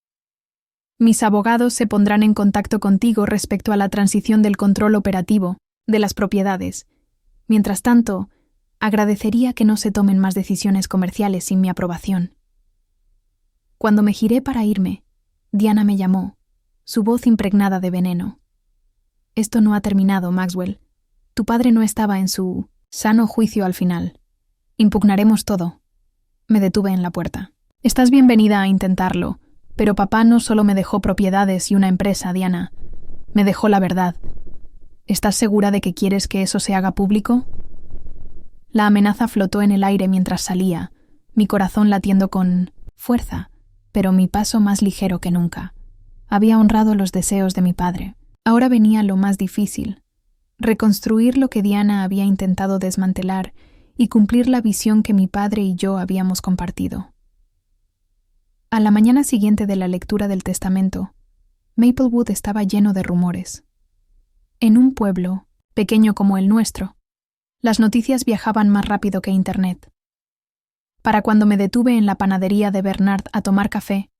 Speaker 1: Mis abogados se pondrán en contacto contigo respecto a la transición del control operativo de las propiedades. Mientras tanto, agradecería que no se tomen más decisiones comerciales sin mi aprobación. Cuando me giré para irme, Diana me llamó, su voz impregnada de veneno. Esto no ha terminado, Maxwell. Tu padre no estaba en su sano juicio al final. Impugnaremos todo. Me detuve en la puerta. Estás bienvenida a intentarlo, pero papá no solo me dejó propiedades y una empresa, Diana. Me dejó la verdad. ¿Estás segura de que quieres que eso se haga público? La amenaza flotó en el aire mientras salía, mi corazón latiendo con fuerza, pero mi paso más ligero que nunca. Había honrado los deseos de mi padre. Ahora venía lo más difícil: reconstruir lo que Diana había intentado desmantelar y cumplir la visión que mi padre y yo habíamos compartido. A la mañana siguiente de la lectura del testamento, Maplewood estaba lleno de rumores. En un pueblo, pequeño como el nuestro, las noticias viajaban más rápido que Internet. Para cuando me detuve en la panadería de Bernard a tomar café,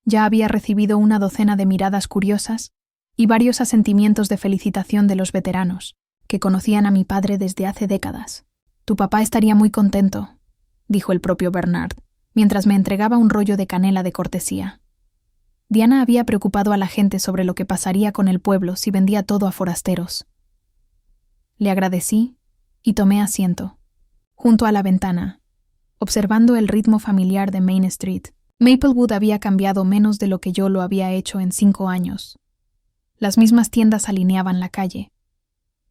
Speaker 1: ya había recibido una docena de miradas curiosas y varios asentimientos de felicitación de los veteranos, que conocían a mi padre desde hace décadas. «Tu papá estaría muy contento», dijo el propio Bernard, mientras me entregaba un rollo de canela de cortesía. Diana había preocupado a la gente sobre lo que pasaría con el pueblo si vendía todo a forasteros. Le agradecí y tomé asiento, junto a la ventana, observando el ritmo familiar de Main Street. Maplewood había cambiado menos de lo que yo lo había hecho en 5 años. Las mismas tiendas alineaban la calle.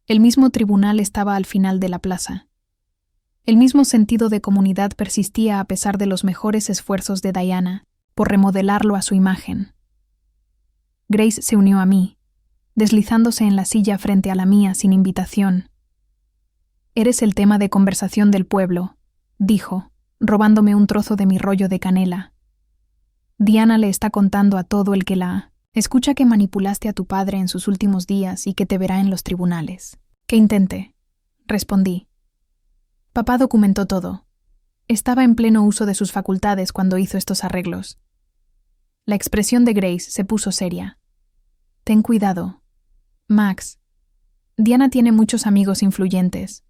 Speaker 1: El mismo tribunal estaba al final de la plaza. El mismo sentido de comunidad persistía a pesar de los mejores esfuerzos de Diana por remodelarlo a su imagen. Grace se unió a mí, deslizándose en la silla frente a la mía sin invitación. «Eres el tema de conversación del pueblo», dijo, robándome un trozo de mi rollo de canela. «Diana le está contando a todo el que la escucha que manipulaste a tu padre en sus últimos días y que te verá en los tribunales». «¿Qué intenté?», respondí. Papá documentó todo. Estaba en pleno uso de sus facultades cuando hizo estos arreglos. La expresión de Grace se puso seria. «Ten cuidado, Max. Diana tiene muchos amigos influyentes.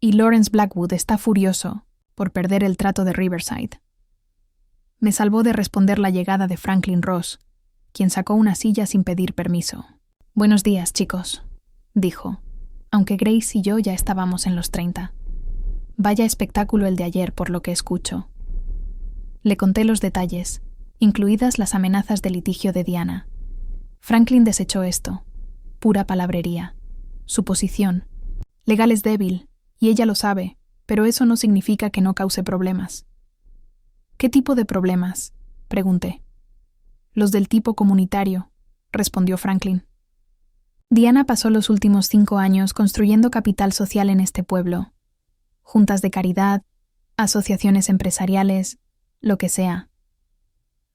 Speaker 1: Y Lawrence Blackwood está furioso por perder el trato de Riverside». Me salvó de responder la llegada de Franklin Ross, quien sacó una silla sin pedir permiso. «Buenos días, chicos», dijo, aunque Grace y yo ya estábamos en los 30. «Vaya espectáculo el de ayer, por lo que escucho». Le conté los detalles, incluidas las amenazas de litigio de Diana. Franklin desechó esto. Pura palabrería. Suposición. Legal es débil, y ella lo sabe, pero eso no significa que no cause problemas. «¿Qué tipo de problemas?», pregunté. «Los del tipo comunitario», respondió Franklin. Diana pasó los últimos 5 años construyendo capital social en este pueblo. Juntas de caridad, asociaciones empresariales, lo que sea.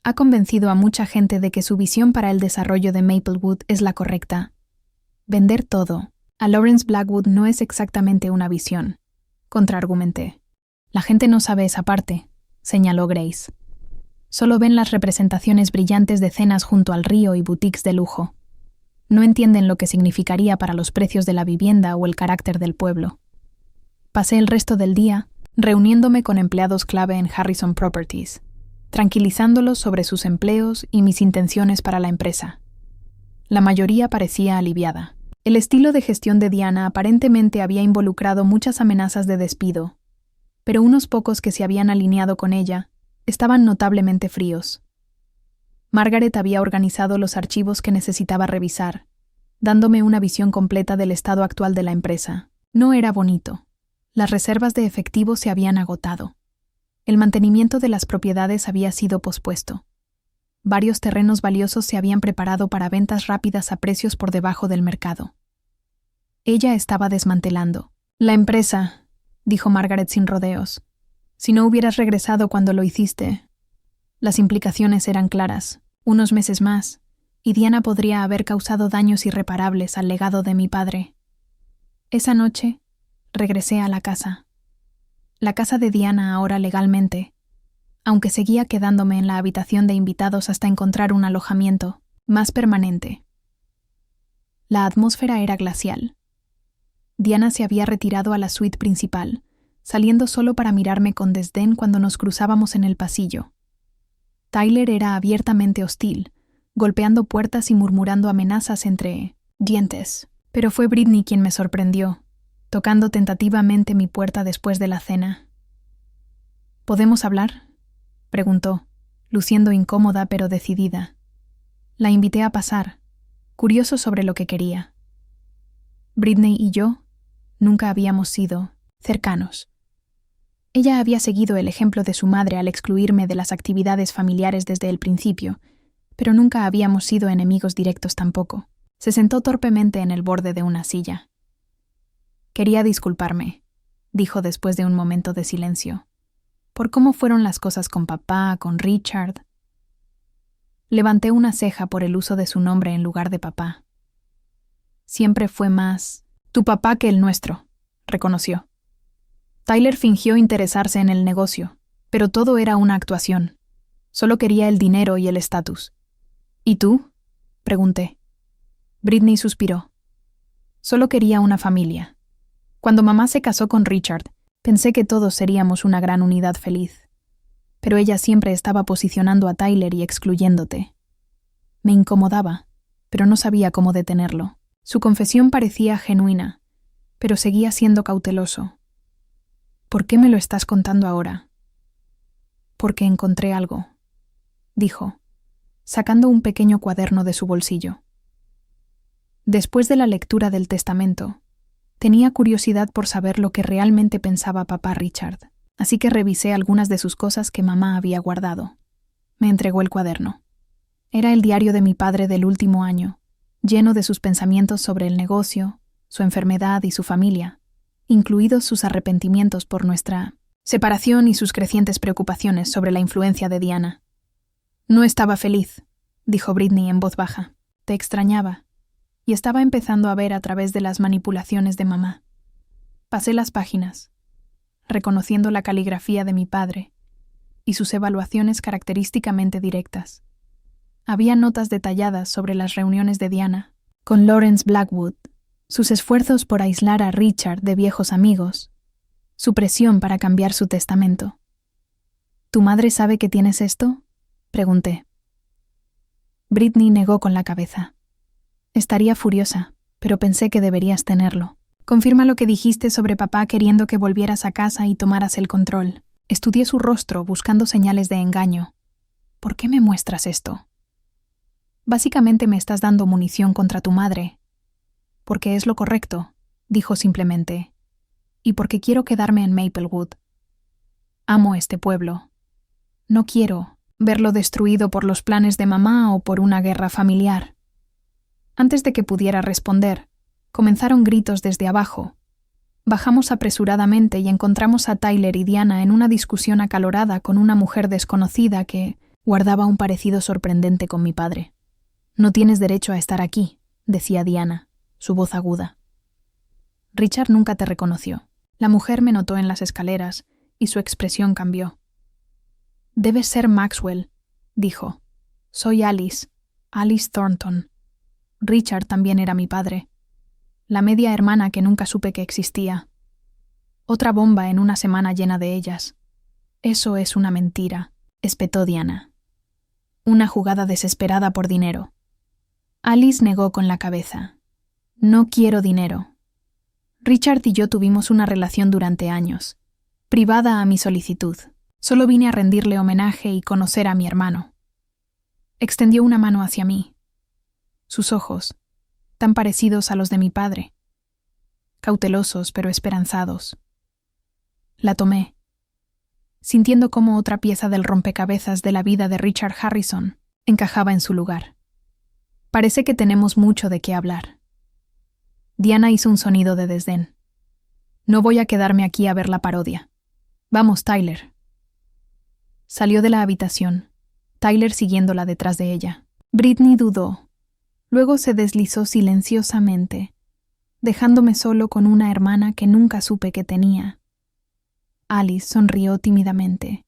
Speaker 1: Ha convencido a mucha gente de que su visión para el desarrollo de Maplewood es la correcta. Vender todo a Lawrence Blackwood no es exactamente una visión, contraargumenté. La gente no sabe esa parte, señaló Grace. Solo ven las representaciones brillantes de cenas junto al río y boutiques de lujo. No entienden lo que significaría para los precios de la vivienda o el carácter del pueblo. Pasé el resto del día reuniéndome con empleados clave en Harrison Properties, tranquilizándolos sobre sus empleos y mis intenciones para la empresa. La mayoría parecía aliviada. El estilo de gestión de Diana aparentemente había involucrado muchas amenazas de despido, pero unos pocos que se habían alineado con ella estaban notablemente fríos. Margaret había organizado los archivos que necesitaba revisar, dándome una visión completa del estado actual de la empresa. No era bonito. Las reservas de efectivo se habían agotado. El mantenimiento de las propiedades había sido pospuesto. Varios terrenos valiosos se habían preparado para ventas rápidas a precios por debajo del mercado. Ella estaba desmantelando. «La empresa», dijo Margaret sin rodeos. «Si no hubieras regresado cuando lo hiciste». Las implicaciones eran claras. Unos meses más, y Diana podría haber causado daños irreparables al legado de mi padre. Esa noche, regresé a la casa. La casa de Diana ahora legalmente, aunque seguía quedándome en la habitación de invitados hasta encontrar un alojamiento más permanente. La atmósfera era glacial. Diana se había retirado a la suite principal, saliendo solo para mirarme con desdén cuando nos cruzábamos en el pasillo. Tyler era abiertamente hostil, golpeando puertas y murmurando amenazas entre dientes, pero fue Britney quien me sorprendió, tocando tentativamente mi puerta después de la cena. «¿Podemos hablar?», preguntó, luciendo incómoda pero decidida. La invité a pasar, curioso sobre lo que quería. Britney y yo nunca habíamos sido cercanos. Ella había seguido el ejemplo de su madre al excluirme de las actividades familiares desde el principio, pero nunca habíamos sido enemigos directos tampoco. Se sentó torpemente en el borde de una silla. «Quería disculparme», dijo después de un momento de silencio, «por cómo fueron las cosas con papá, con Richard». Levanté una ceja por el uso de su nombre en lugar de papá. «Siempre fue más tu papá que el nuestro», reconoció. Tyler fingió interesarse en el negocio, pero todo era una actuación. Solo quería el dinero y el estatus. «¿Y tú?», pregunté. Britney suspiró. «Solo quería una familia. Cuando mamá se casó con Richard, pensé que todos seríamos una gran unidad feliz. Pero ella siempre estaba posicionando a Tyler y excluyéndote. Me incomodaba, pero no sabía cómo detenerlo. Su confesión parecía genuina, pero seguía siendo cauteloso. «¿Por qué me lo estás contando ahora?». «Porque encontré algo», dijo, sacando un pequeño cuaderno de su bolsillo. Después de la lectura del testamento, Tenía curiosidad por saber lo que realmente pensaba papá Richard, así que revisé algunas de sus cosas que mamá había guardado. Me entregó el cuaderno. Era el diario de mi padre del último año, lleno de sus pensamientos sobre el negocio, su enfermedad y su familia, incluidos sus arrepentimientos por nuestra separación y sus crecientes preocupaciones sobre la influencia de Diana. No estaba feliz, dijo Britney en voz baja. Te extrañaba, y estaba empezando a ver a través de las manipulaciones de mamá. Pasé las páginas, reconociendo la caligrafía de mi padre y sus evaluaciones característicamente directas. Había notas detalladas sobre las reuniones de Diana con Lawrence Blackwood, sus esfuerzos por aislar a Richard de viejos amigos, su presión para cambiar su testamento. ¿Tu madre sabe que tienes esto?, pregunté. Britney negó con la cabeza. Estaría furiosa, pero pensé que deberías tenerlo. Confirma lo que dijiste sobre papá queriendo que volvieras a casa y tomaras el control. Estudié su rostro buscando señales de engaño. ¿Por qué me muestras esto? Básicamente me estás dando munición contra tu madre. Porque es lo correcto, dijo simplemente. Y porque quiero quedarme en Maplewood. Amo este pueblo. No quiero verlo destruido por los planes de mamá o por una guerra familiar. Antes de que pudiera responder, comenzaron gritos desde abajo. Bajamos apresuradamente y encontramos a Tyler y Diana en una discusión acalorada con una mujer desconocida que guardaba un parecido sorprendente con mi padre. No tienes derecho a estar aquí, decía Diana, su voz aguda. Richard nunca te reconoció. La mujer me notó en las escaleras y su expresión cambió. Debes ser Maxwell, dijo. Soy Alice Thornton. Richard también era mi padre. La media hermana que nunca supe que existía. Otra bomba en una semana llena de ellas. Eso es una mentira, espetó Diana. Una jugada desesperada por dinero. Alice negó con la cabeza. No quiero dinero. Richard y yo tuvimos una relación durante años, privada a mi solicitud. Solo vine a rendirle homenaje y conocer a mi hermano. Extendió una mano hacia mí. Sus ojos, tan parecidos a los de mi padre, cautelosos pero esperanzados. La tomé, sintiendo cómo otra pieza del rompecabezas de la vida de Richard Harrison encajaba en su lugar. Parece que tenemos mucho de qué hablar. Diana hizo un sonido de desdén. No voy a quedarme aquí a ver la parodia. Vamos, Tyler. Salió de la habitación, Tyler siguiéndola detrás de ella. Britney dudó. Luego se deslizó silenciosamente, dejándome solo con una hermana que nunca supe que tenía. Alice sonrió tímidamente.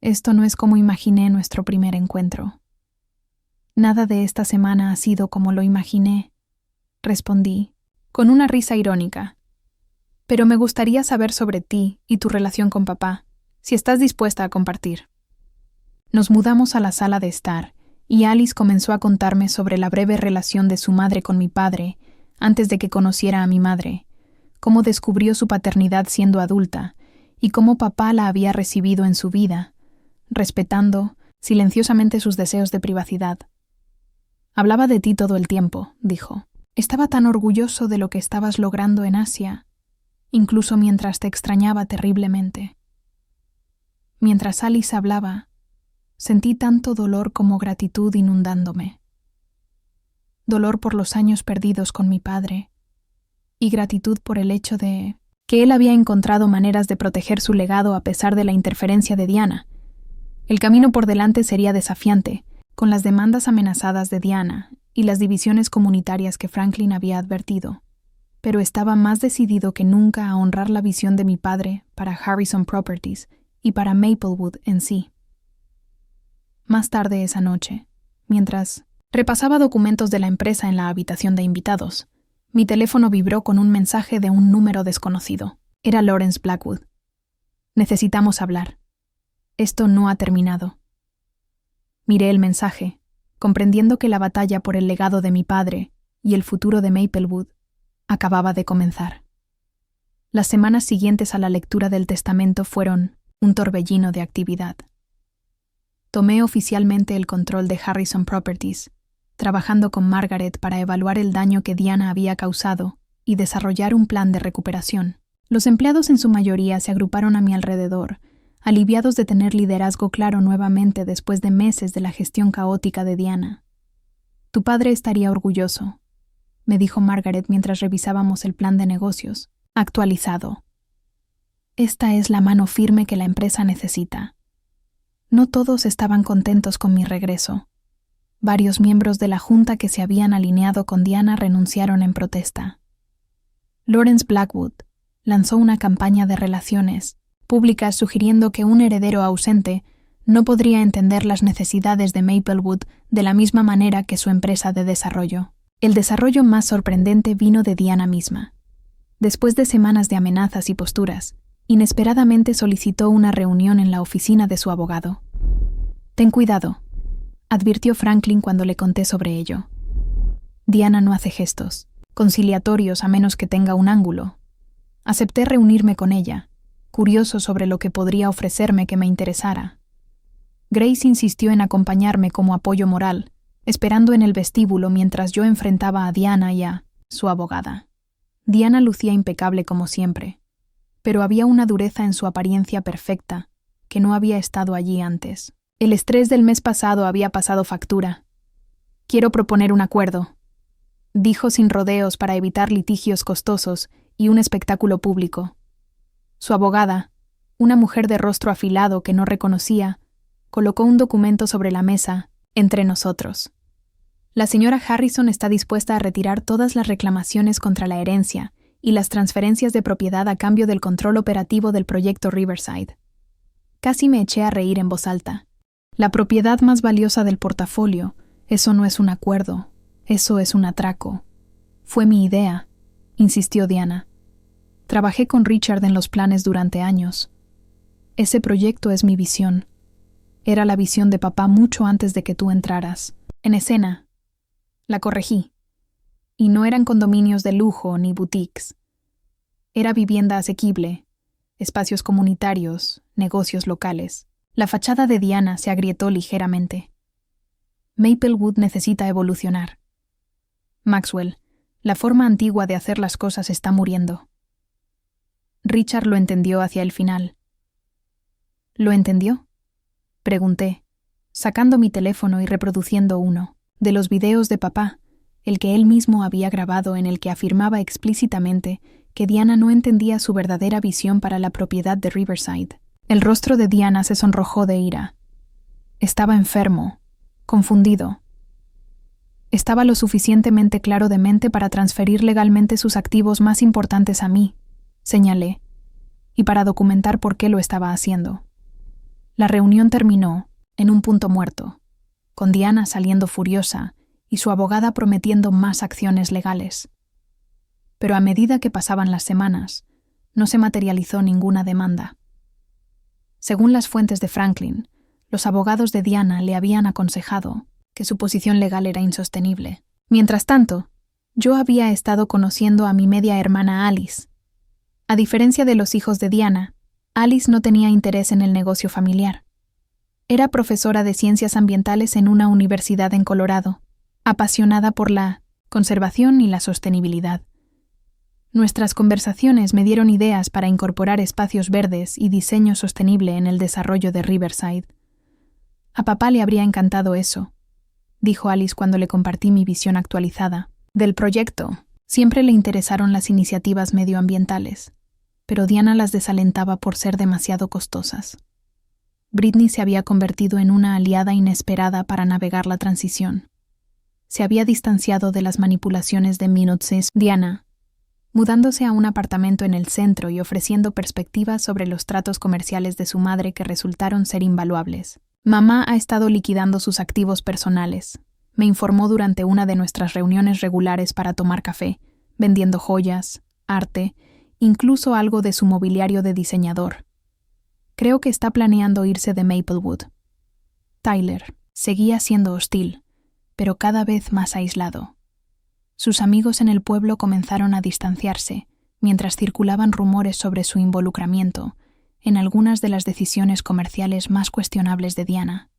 Speaker 1: Esto no es como imaginé nuestro primer encuentro. Nada de esta semana ha sido como lo imaginé, respondí, con una risa irónica. Pero me gustaría saber sobre ti y tu relación con papá, si estás dispuesta a compartir. Nos mudamos a la sala de estar, y Alice comenzó a contarme sobre la breve relación de su madre con mi padre, antes de que conociera a mi madre, cómo descubrió su paternidad siendo adulta, y cómo papá la había recibido en su vida, respetando silenciosamente sus deseos de privacidad. Hablaba de ti todo el tiempo, dijo. Estaba tan orgulloso de lo que estabas logrando en Asia, incluso mientras te extrañaba terriblemente. Mientras Alice hablaba, sentí tanto dolor como gratitud inundándome. Dolor por los años perdidos con mi padre, y gratitud por el hecho de que él había encontrado maneras de proteger su legado a pesar de la interferencia de Diana. El camino por delante sería desafiante, con las demandas amenazadas de Diana y las divisiones comunitarias que Franklin había advertido, pero estaba más decidido que nunca a honrar la visión de mi padre para Harrison Properties y para Maplewood en sí. Más tarde esa noche, mientras repasaba documentos de la empresa en la habitación de invitados, mi teléfono vibró con un mensaje de un número desconocido. Era Lawrence Blackwood. Necesitamos hablar. Esto no ha terminado. Miré el mensaje, comprendiendo que la batalla por el legado de mi padre y el futuro de Maplewood acababa de comenzar. Las semanas siguientes a la lectura del testamento fueron un torbellino de actividad. Tomé oficialmente el control de Harrison Properties, trabajando con Margaret para evaluar el daño que Diana había causado y desarrollar un plan de recuperación. Los empleados en su mayoría se agruparon a mi alrededor, aliviados de tener liderazgo claro nuevamente después de meses de la gestión caótica de Diana. «Tu padre estaría orgulloso», me dijo Margaret mientras revisábamos el plan de negocios, actualizado. «Esta es la mano firme que la empresa necesita». No todos estaban contentos con mi regreso. Varios miembros de la junta que se habían alineado con Diana renunciaron en protesta. Lawrence Blackwood lanzó una campaña de relaciones públicas sugiriendo que un heredero ausente no podría entender las necesidades de Maplewood de la misma manera que su empresa de desarrollo. El desarrollo más sorprendente vino de Diana misma. Después de semanas de amenazas y posturas, inesperadamente solicitó una reunión en la oficina de su abogado. «Ten cuidado», advirtió Franklin cuando le conté sobre ello. «Diana no hace gestos conciliatorios a menos que tenga un ángulo». Acepté reunirme con ella, curioso sobre lo que podría ofrecerme que me interesara. Grace insistió en acompañarme como apoyo moral, esperando en el vestíbulo mientras yo enfrentaba a Diana y a su abogada. Diana lucía impecable como siempre, pero había una dureza en su apariencia perfecta que no había estado allí antes. El estrés del mes pasado había pasado factura. «Quiero proponer un acuerdo», dijo sin rodeos para evitar litigios costosos y un espectáculo público. Su abogada, una mujer de rostro afilado que no reconocía, colocó un documento sobre la mesa entre nosotros. «La señora Harrison está dispuesta a retirar todas las reclamaciones contra la herencia y las transferencias de propiedad a cambio del control operativo del proyecto Riverside». Casi me eché a reír en voz alta. «La propiedad más valiosa del portafolio, eso no es un acuerdo, eso es un atraco». «Fue mi idea», insistió Diana. «Trabajé con Richard en los planes durante años. Ese proyecto es mi visión. Era la visión de papá mucho antes de que tú entraras en escena». La corregí. Y no eran condominios de lujo ni boutiques. Era vivienda asequible, espacios comunitarios, negocios locales. La fachada de Diana se agrietó ligeramente. «Maplewood necesita evolucionar. Maxwell, la forma antigua de hacer las cosas está muriendo». Richard lo entendió hacia el final. «¿Lo entendió?», pregunté, sacando mi teléfono y reproduciendo uno de los videos de papá, el que él mismo había grabado, en el que afirmaba explícitamente que Diana no entendía su verdadera visión para la propiedad de Riverside. El rostro de Diana se sonrojó de ira. Estaba enfermo, confundido. Estaba lo suficientemente claro de mente para transferir legalmente sus activos más importantes a mí, señalé, y para documentar por qué lo estaba haciendo. La reunión terminó en un punto muerto, con Diana saliendo furiosa y su abogada prometiendo más acciones legales. Pero a medida que pasaban las semanas, no se materializó ninguna demanda. Según las fuentes de Franklin, los abogados de Diana le habían aconsejado que su posición legal era insostenible. Mientras tanto, yo había estado conociendo a mi media hermana Alice. A diferencia de los hijos de Diana, Alice no tenía interés en el negocio familiar. Era profesora de ciencias ambientales en una universidad en Colorado, apasionada por la conservación y la sostenibilidad. Nuestras conversaciones me dieron ideas para incorporar espacios verdes y diseño sostenible en el desarrollo de Riverside. «A papá le habría encantado eso», dijo Alice cuando le compartí mi visión actualizada. Del proyecto, siempre le interesaron las iniciativas medioambientales, pero Diana las desalentaba por ser demasiado costosas. Britney se había convertido en una aliada inesperada para navegar la transición. Se había distanciado de las manipulaciones de Minutes. Diana, mudándose a un apartamento en el centro y ofreciendo perspectivas sobre los tratos comerciales de su madre que resultaron ser invaluables. «Mamá ha estado liquidando sus activos personales», me informó durante una de nuestras reuniones regulares para tomar café, vendiendo joyas, arte, incluso algo de su mobiliario de diseñador. «Creo que está planeando irse de Maplewood». Tyler seguía siendo hostil, pero cada vez más aislado. Sus amigos en el pueblo comenzaron a distanciarse, mientras circulaban rumores sobre su involucramiento en algunas de las decisiones comerciales más cuestionables de Diana.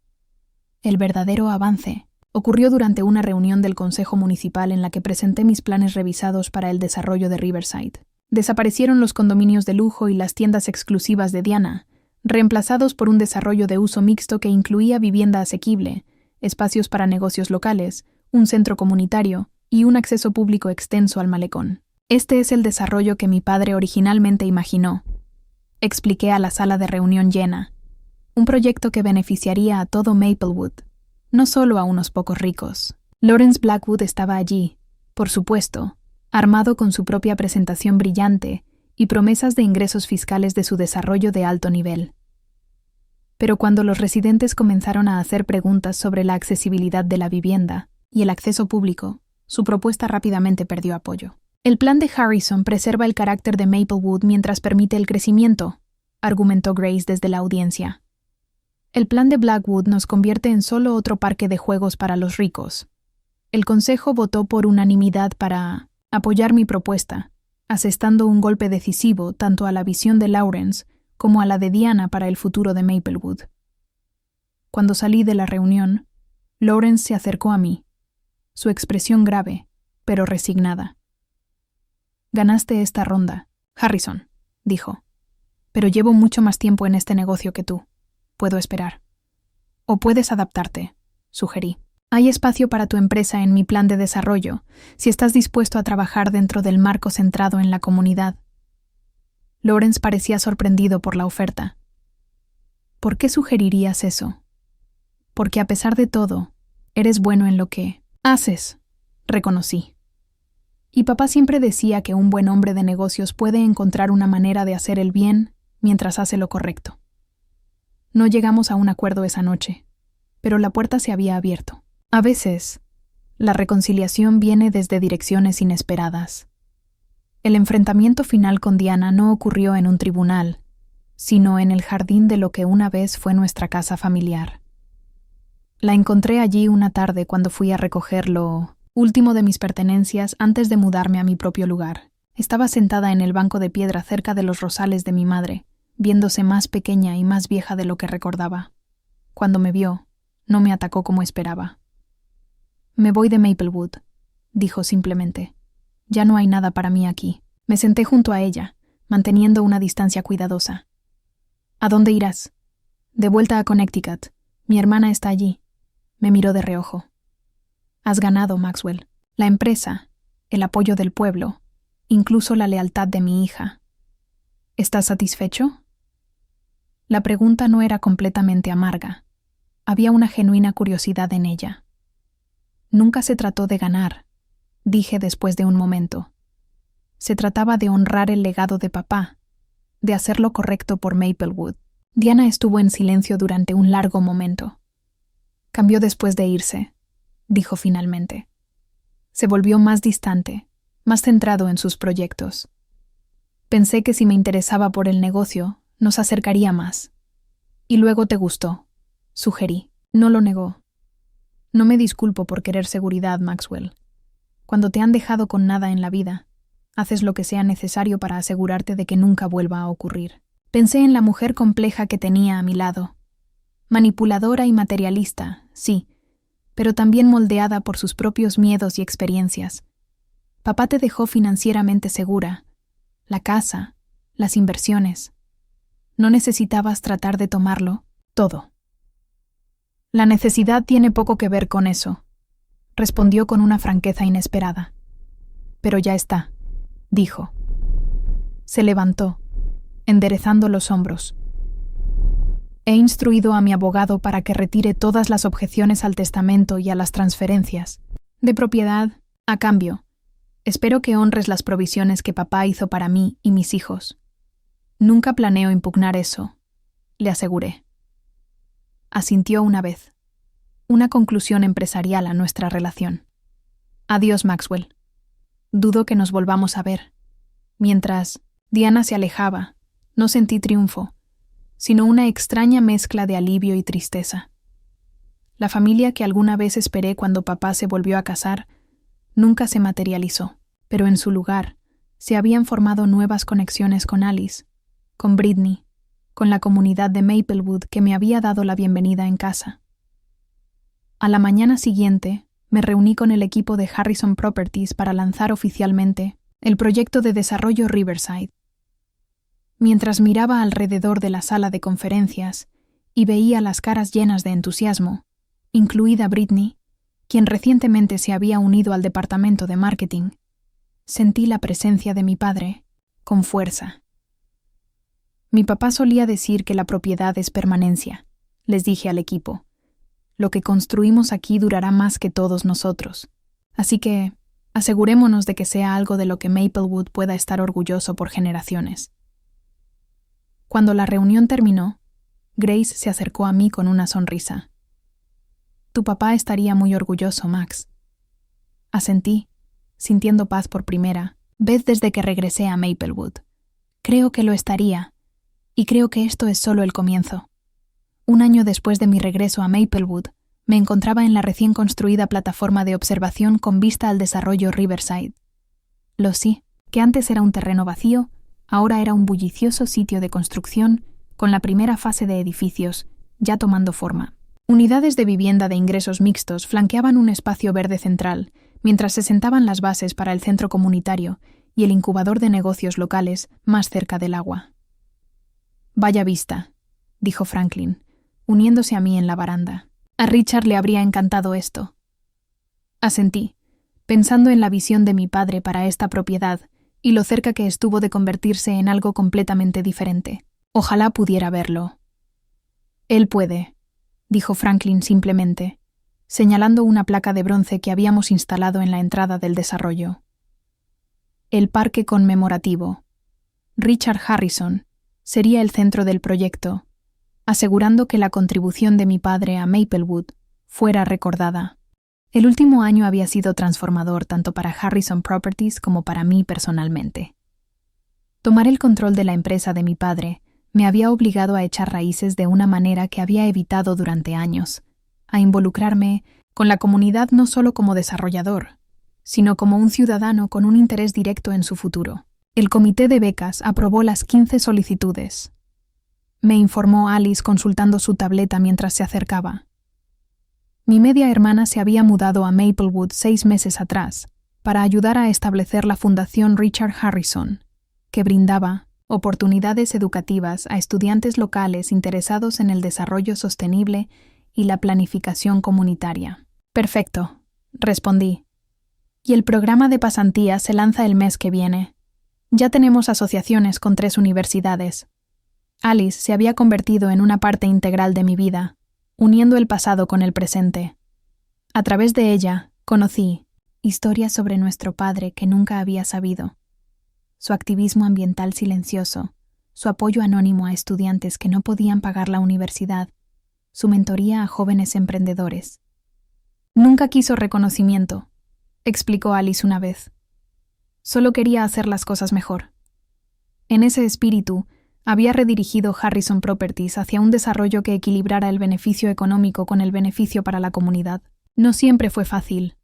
Speaker 1: El verdadero avance Ocurrió durante una reunión del Consejo Municipal en la que presenté mis planes revisados para el desarrollo de Riverside. Desaparecieron los condominios de lujo y las tiendas exclusivas de Diana, reemplazados por un desarrollo de uso mixto que incluía vivienda asequible, espacios para negocios locales, un centro comunitario y un acceso público extenso al malecón. Este es el desarrollo que mi padre originalmente imaginó, expliqué a la sala de reunión llena. Un proyecto que beneficiaría a todo Maplewood, no solo a unos pocos ricos. Lawrence Blackwood estaba allí, por supuesto, armado con su propia presentación brillante y promesas de ingresos fiscales de su desarrollo de alto nivel. Pero cuando los residentes comenzaron a hacer preguntas sobre la accesibilidad de la vivienda y el acceso público, su propuesta rápidamente perdió apoyo. El plan de Harrison preserva el carácter de Maplewood mientras permite el crecimiento, argumentó Grace desde la audiencia. El plan de Blackwood nos convierte en solo otro parque de juegos para los ricos. El consejo votó por unanimidad para apoyar mi propuesta, asestando un golpe decisivo tanto a la visión de Lawrence como a la de Diana para el futuro de Maplewood. Cuando salí de la reunión, Lawrence se acercó a mí, su expresión grave, pero resignada. «Ganaste esta ronda, Harrison», dijo, «pero llevo mucho más tiempo en este negocio que tú. Puedo esperar. O puedes adaptarte», sugerí. «Hay espacio para tu empresa en mi plan de desarrollo, si estás dispuesto a trabajar dentro del marco centrado en la comunidad». Lawrence parecía sorprendido por la oferta. «¿Por qué sugerirías eso?» «Porque a pesar de todo, eres bueno en lo que haces», reconocí. «Y papá siempre decía que un buen hombre de negocios puede encontrar una manera de hacer el bien mientras hace lo correcto». No llegamos a un acuerdo esa noche, pero la puerta se había abierto. A veces, la reconciliación viene desde direcciones inesperadas. El enfrentamiento final con Diana no ocurrió en un tribunal, sino en el jardín de lo que una vez fue nuestra casa familiar. La encontré allí una tarde cuando fui a recoger lo último de mis pertenencias antes de mudarme a mi propio lugar. Estaba sentada en el banco de piedra cerca de los rosales de mi madre, viéndose más pequeña y más vieja de lo que recordaba. Cuando me vio, no me atacó como esperaba. «Me voy de Maplewood», dijo simplemente. «Ya no hay nada para mí aquí». Me senté junto a ella, manteniendo una distancia cuidadosa. «¿A dónde irás?» «De vuelta a Connecticut. Mi hermana está allí». Me miró de reojo. «Has ganado, Maxwell. La empresa, el apoyo del pueblo, incluso la lealtad de mi hija. ¿Estás satisfecho?» La pregunta no era completamente amarga. Había una genuina curiosidad en ella. «Nunca se trató de ganar», dije después de un momento. Se trataba de honrar el legado de papá, de hacer lo correcto por Maplewood. Diana estuvo en silencio durante un largo momento. «Cambió después de irse», dijo finalmente. Se volvió más distante, más centrado en sus proyectos. Pensé que si me interesaba por el negocio, nos acercaría más. «Y luego te gustó», sugerí. No lo negó. «No me disculpo por querer seguridad, Maxwell. Cuando te han dejado con nada en la vida, haces lo que sea necesario para asegurarte de que nunca vuelva a ocurrir». Pensé en la mujer compleja que tenía a mi lado. Manipuladora y materialista, sí, pero también moldeada por sus propios miedos y experiencias. Papá te dejó financieramente segura. La casa, las inversiones. No necesitabas tratar de tomarlo todo. «La necesidad tiene poco que ver con eso», respondió con una franqueza inesperada. «Pero ya está», dijo. Se levantó, enderezando los hombros. «He instruido a mi abogado para que retire todas las objeciones al testamento y a las transferencias de propiedad a cambio. Espero que honres las provisiones que papá hizo para mí y mis hijos. Nunca planeo impugnar eso», le aseguré. Asintió una vez. Una conclusión empresarial a nuestra relación. «Adiós, Maxwell. Dudo que nos volvamos a ver». Mientras Diana se alejaba, no sentí triunfo, sino una extraña mezcla de alivio y tristeza. La familia que alguna vez esperé cuando papá se volvió a casar nunca se materializó, pero en su lugar se habían formado nuevas conexiones con Alice, con Britney, con la comunidad de Maplewood que me había dado la bienvenida en casa. A la mañana siguiente, me reuní con el equipo de Harrison Properties para lanzar oficialmente el proyecto de desarrollo Riverside. Mientras miraba alrededor de la sala de conferencias y veía las caras llenas de entusiasmo, incluida Britney, quien recientemente se había unido al departamento de marketing, sentí la presencia de mi padre con fuerza. Mi papá solía decir que la propiedad es permanencia, les dije al equipo. Lo que construimos aquí durará más que todos nosotros. Así que asegurémonos de que sea algo de lo que Maplewood pueda estar orgulloso por generaciones. Cuando la reunión terminó, Grace se acercó a mí con una sonrisa. Tu papá estaría muy orgulloso, Max. Asentí, sintiendo paz por primera vez desde que regresé a Maplewood. Creo que lo estaría, y creo que esto es solo el comienzo. Un año después de mi regreso a Maplewood, me encontraba en la recién construida plataforma de observación con vista al desarrollo Riverside. Lo sí, que antes era un terreno vacío, ahora era un bullicioso sitio de construcción con la primera fase de edificios ya tomando forma. Unidades de vivienda de ingresos mixtos flanqueaban un espacio verde central, mientras se sentaban las bases para el centro comunitario y el incubador de negocios locales más cerca del agua. «Vaya vista», dijo Franklin, uniéndose a mí en la baranda. A Richard le habría encantado esto. Asentí, pensando en la visión de mi padre para esta propiedad y lo cerca que estuvo de convertirse en algo completamente diferente. Ojalá pudiera verlo. Él puede, dijo Franklin simplemente, señalando una placa de bronce que habíamos instalado en la entrada del desarrollo. El parque conmemorativo. Richard Harrison sería el centro del proyecto, asegurando que la contribución de mi padre a Maplewood fuera recordada. El último año había sido transformador tanto para Harrison Properties como para mí personalmente. Tomar el control de la empresa de mi padre me había obligado a echar raíces de una manera que había evitado durante años, a involucrarme con la comunidad no solo como desarrollador, sino como un ciudadano con un interés directo en su futuro. El comité de becas aprobó las 15 solicitudes. Me informó Alice consultando su tableta mientras se acercaba. Mi media hermana se había mudado a Maplewood 6 meses atrás para ayudar a establecer la Fundación Richard Harrison, que brindaba oportunidades educativas a estudiantes locales interesados en el desarrollo sostenible y la planificación comunitaria. Perfecto, respondí. Y el programa de pasantía se lanza el mes que viene. Ya tenemos asociaciones con 3 universidades. Alice se había convertido en una parte integral de mi vida, uniendo el pasado con el presente. A través de ella, conocí historias sobre nuestro padre que nunca había sabido. Su activismo ambiental silencioso, su apoyo anónimo a estudiantes que no podían pagar la universidad, su mentoría a jóvenes emprendedores. Nunca quiso reconocimiento, explicó Alice una vez. Solo quería hacer las cosas mejor. En ese espíritu, había redirigido Harrison Properties hacia un desarrollo que equilibrara el beneficio económico con el beneficio para la comunidad. No siempre fue fácil.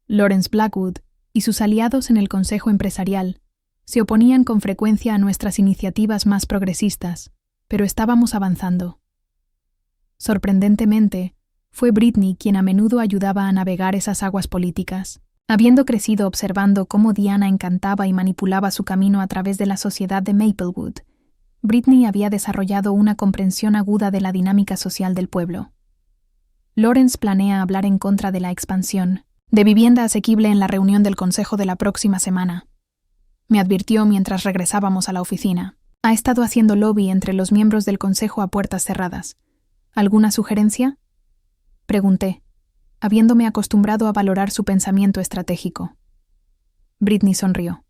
Speaker 1: Lawrence Blackwood y sus aliados en el Consejo Empresarial se oponían con frecuencia a nuestras iniciativas más progresistas, pero estábamos avanzando. Sorprendentemente, fue Britney quien a menudo ayudaba a navegar esas aguas políticas. Habiendo crecido observando cómo Diana encantaba y manipulaba su camino a través de la sociedad de Maplewood, Britney había desarrollado una comprensión aguda de la dinámica social del pueblo. Lawrence planea hablar en contra de la expansión de vivienda asequible en la reunión del consejo de la próxima semana. Me advirtió mientras regresábamos a la oficina. Ha estado haciendo lobby entre los miembros del consejo a puertas cerradas. ¿Alguna sugerencia? Pregunté, habiéndome acostumbrado a valorar su pensamiento estratégico. Britney sonrió.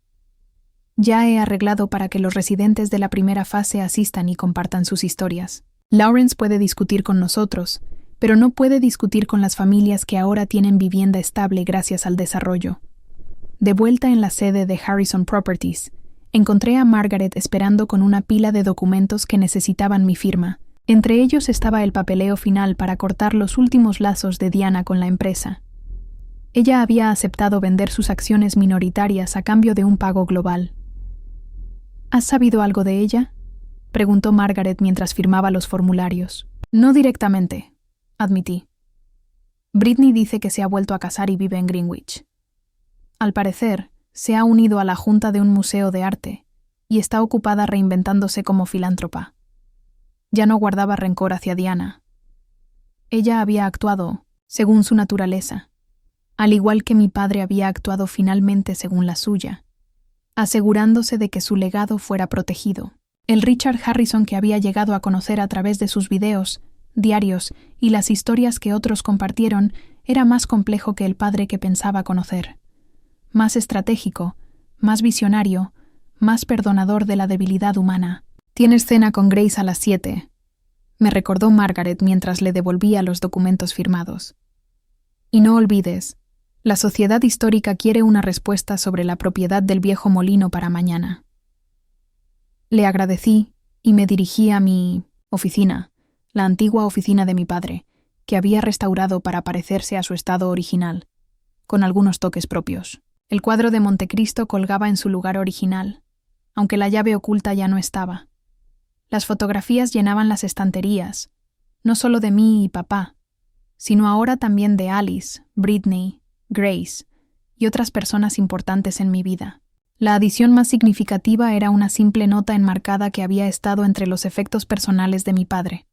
Speaker 1: Ya he arreglado para que los residentes de la primera fase asistan y compartan sus historias. Lawrence puede discutir con nosotros, pero no puede discutir con las familias que ahora tienen vivienda estable gracias al desarrollo. De vuelta en la sede de Harrison Properties, encontré a Margaret esperando con una pila de documentos que necesitaban mi firma. Entre ellos estaba el papeleo final para cortar los últimos lazos de Diana con la empresa. Ella había aceptado vender sus acciones minoritarias a cambio de un pago global. ¿Has sabido algo de ella?, preguntó Margaret mientras firmaba los formularios. No directamente, admití. Britney dice que se ha vuelto a casar y vive en Greenwich. Al parecer, se ha unido a la junta de un museo de arte y está ocupada reinventándose como filántropa. Ya no guardaba rencor hacia Diana. Ella había actuado según su naturaleza, al igual que mi padre había actuado finalmente según la suya, asegurándose de que su legado fuera protegido. El Richard Harrison que había llegado a conocer a través de sus videos, diarios y las historias que otros compartieron era más complejo que el padre que pensaba conocer. Más estratégico, más visionario, más perdonador de la debilidad humana. «Tienes cena con Grace a las 7», me recordó Margaret mientras le devolvía los documentos firmados. «Y no olvides, la Sociedad Histórica quiere una respuesta sobre la propiedad del viejo molino para mañana». Le agradecí y me dirigí a mi oficina, la antigua oficina de mi padre, que había restaurado para parecerse a su estado original, con algunos toques propios. El cuadro de Montecristo colgaba en su lugar original, aunque la llave oculta ya no estaba. Las fotografías llenaban las estanterías, no solo de mí y papá, sino ahora también de Alice, Britney, Grace y otras personas importantes en mi vida. La adición más significativa era una simple nota enmarcada que había estado entre los efectos personales de mi padre.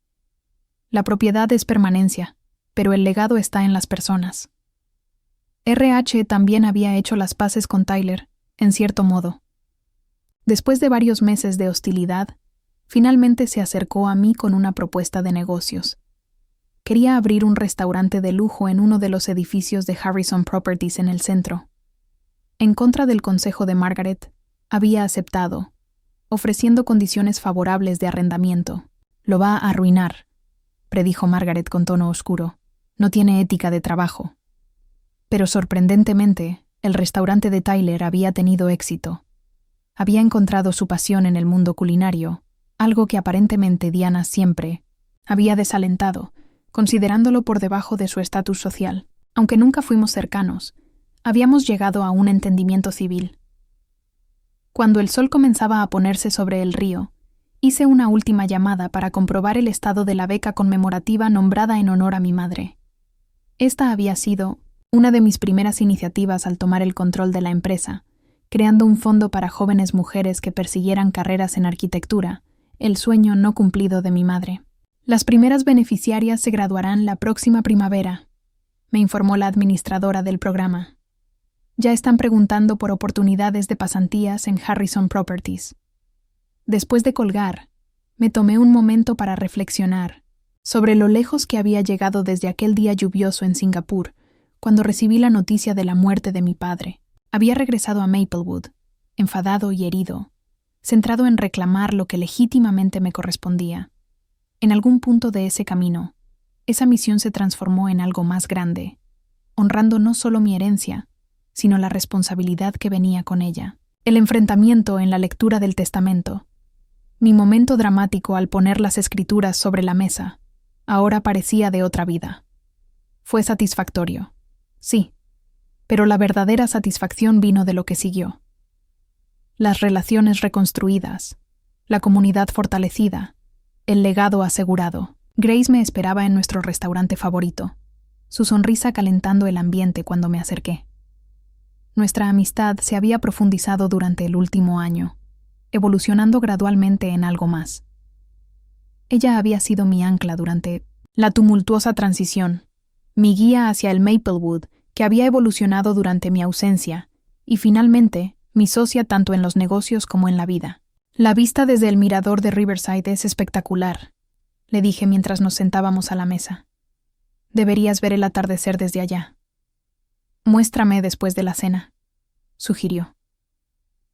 Speaker 1: La propiedad es permanencia, pero el legado está en las personas. RH también había hecho las paces con Tyler, en cierto modo. Después de varios meses de hostilidad, finalmente se acercó a mí con una propuesta de negocios. Quería abrir un restaurante de lujo en uno de los edificios de Harrison Properties en el centro. En contra del consejo de Margaret, había aceptado, ofreciendo condiciones favorables de arrendamiento. «Lo va a arruinar», predijo Margaret con tono oscuro. «No tiene ética de trabajo». Pero sorprendentemente, el restaurante de Tyler había tenido éxito. Había encontrado su pasión en el mundo culinario, algo que aparentemente Diana siempre había desalentado, considerándolo por debajo de su estatus social. Aunque nunca fuimos cercanos, habíamos llegado a un entendimiento civil. Cuando el sol comenzaba a ponerse sobre el río, hice una última llamada para comprobar el estado de la beca conmemorativa nombrada en honor a mi madre. Esta había sido una de mis primeras iniciativas al tomar el control de la empresa, creando un fondo para jóvenes mujeres que persiguieran carreras en arquitectura, el sueño no cumplido de mi madre. «Las primeras beneficiarias se graduarán la próxima primavera», me informó la administradora del programa. «Ya están preguntando por oportunidades de pasantías en Harrison Properties». Después de colgar, me tomé un momento para reflexionar sobre lo lejos que había llegado desde aquel día lluvioso en Singapur, cuando recibí la noticia de la muerte de mi padre. Había regresado a Maplewood, enfadado y herido, centrado en reclamar lo que legítimamente me correspondía. En algún punto de ese camino, esa misión se transformó en algo más grande, honrando no solo mi herencia, sino la responsabilidad que venía con ella. El enfrentamiento en la lectura del testamento, mi momento dramático al poner las escrituras sobre la mesa, ahora parecía de otra vida. Fue satisfactorio. Sí, pero la verdadera satisfacción vino de lo que siguió. Las relaciones reconstruidas, la comunidad fortalecida, el legado asegurado. Grace me esperaba en nuestro restaurante favorito, su sonrisa calentando el ambiente cuando me acerqué. Nuestra amistad se había profundizado durante el último año, evolucionando gradualmente en algo más. Ella había sido mi ancla durante la tumultuosa transición, mi guía hacia el Maplewood que había evolucionado durante mi ausencia, y finalmente, mi socia tanto en los negocios como en la vida. «La vista desde el mirador de Riverside es espectacular», le dije mientras nos sentábamos a la mesa. «Deberías ver el atardecer desde allá». «Muéstrame después de la cena», sugirió.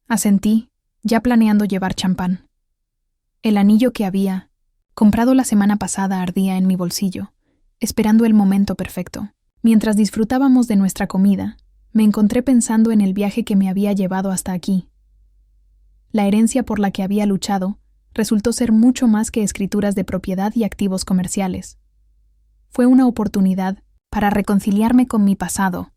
Speaker 1: Asentí, ya planeando llevar champán. El anillo que había comprado la semana pasada ardía en mi bolsillo, esperando el momento perfecto. Mientras disfrutábamos de nuestra comida, me encontré pensando en el viaje que me había llevado hasta aquí. La herencia por la que había luchado resultó ser mucho más que escrituras de propiedad y activos comerciales. Fue una oportunidad para reconciliarme con mi pasado,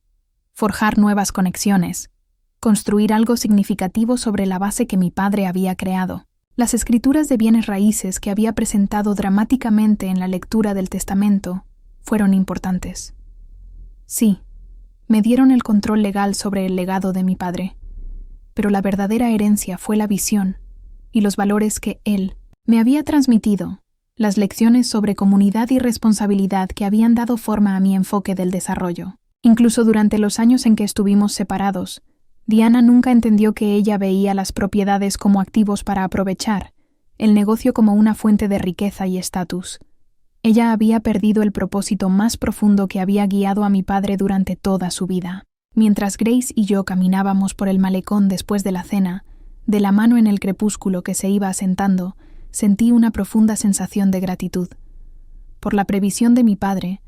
Speaker 1: forjar nuevas conexiones, construir algo significativo sobre la base que mi padre había creado. Las escrituras de bienes raíces que había presentado dramáticamente en la lectura del testamento fueron importantes. Sí, me dieron el control legal sobre el legado de mi padre, pero la verdadera herencia fue la visión y los valores que él me había transmitido, las lecciones sobre comunidad y responsabilidad que habían dado forma a mi enfoque del desarrollo. Incluso durante los años en que estuvimos separados, Diana nunca entendió que ella veía las propiedades como activos para aprovechar, el negocio como una fuente de riqueza y estatus. Ella había perdido el propósito más profundo que había guiado a mi padre durante toda su vida. Mientras Grace y yo caminábamos por el malecón después de la cena, de la mano en el crepúsculo que se iba asentando, sentí una profunda sensación de gratitud. Por la previsión de mi padre,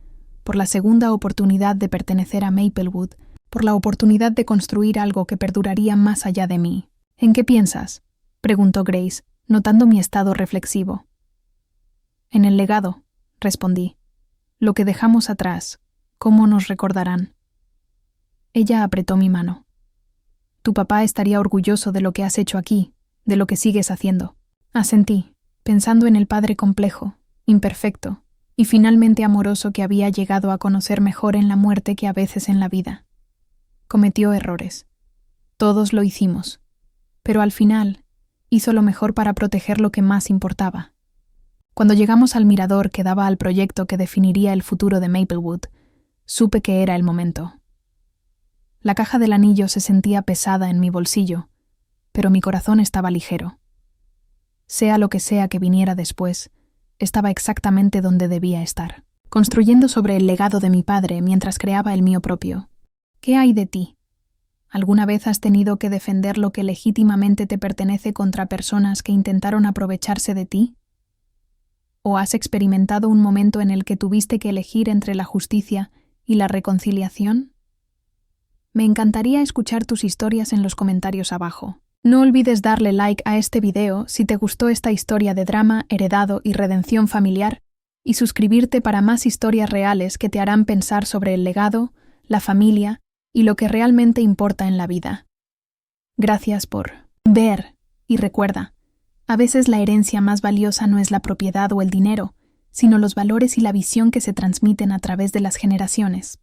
Speaker 1: por la segunda oportunidad de pertenecer a Maplewood, por la oportunidad de construir algo que perduraría más allá de mí. ¿En qué piensas?, preguntó Grace, notando mi estado reflexivo. En el legado, respondí. Lo que dejamos atrás, ¿cómo nos recordarán? Ella apretó mi mano. Tu papá estaría orgulloso de lo que has hecho aquí, de lo que sigues haciendo. Asentí, pensando en el padre complejo, imperfecto y finalmente amoroso que había llegado a conocer mejor en la muerte que a veces en la vida. Cometió errores. Todos lo hicimos. Pero al final, hizo lo mejor para proteger lo que más importaba. Cuando llegamos al mirador que daba al proyecto que definiría el futuro de Maplewood, supe que era el momento. La caja del anillo se sentía pesada en mi bolsillo, pero mi corazón estaba ligero. Sea lo que sea que viniera después, estaba exactamente donde debía estar, construyendo sobre el legado de mi padre mientras creaba el mío propio. ¿Qué hay de ti? ¿Alguna vez has tenido que defender lo que legítimamente te pertenece contra personas que intentaron aprovecharse de ti? ¿O has experimentado un momento en el que tuviste que elegir entre la justicia y la reconciliación? Me encantaría escuchar tus historias en los comentarios abajo. No olvides darle like a este video si te gustó esta historia de drama, heredado y redención familiar, y suscribirte para más historias reales que te harán pensar sobre el legado, la familia y lo que realmente importa en la vida. Gracias por ver y recuerda, a veces la herencia más valiosa no es la propiedad o el dinero, sino los valores y la visión que se transmiten a través de las generaciones.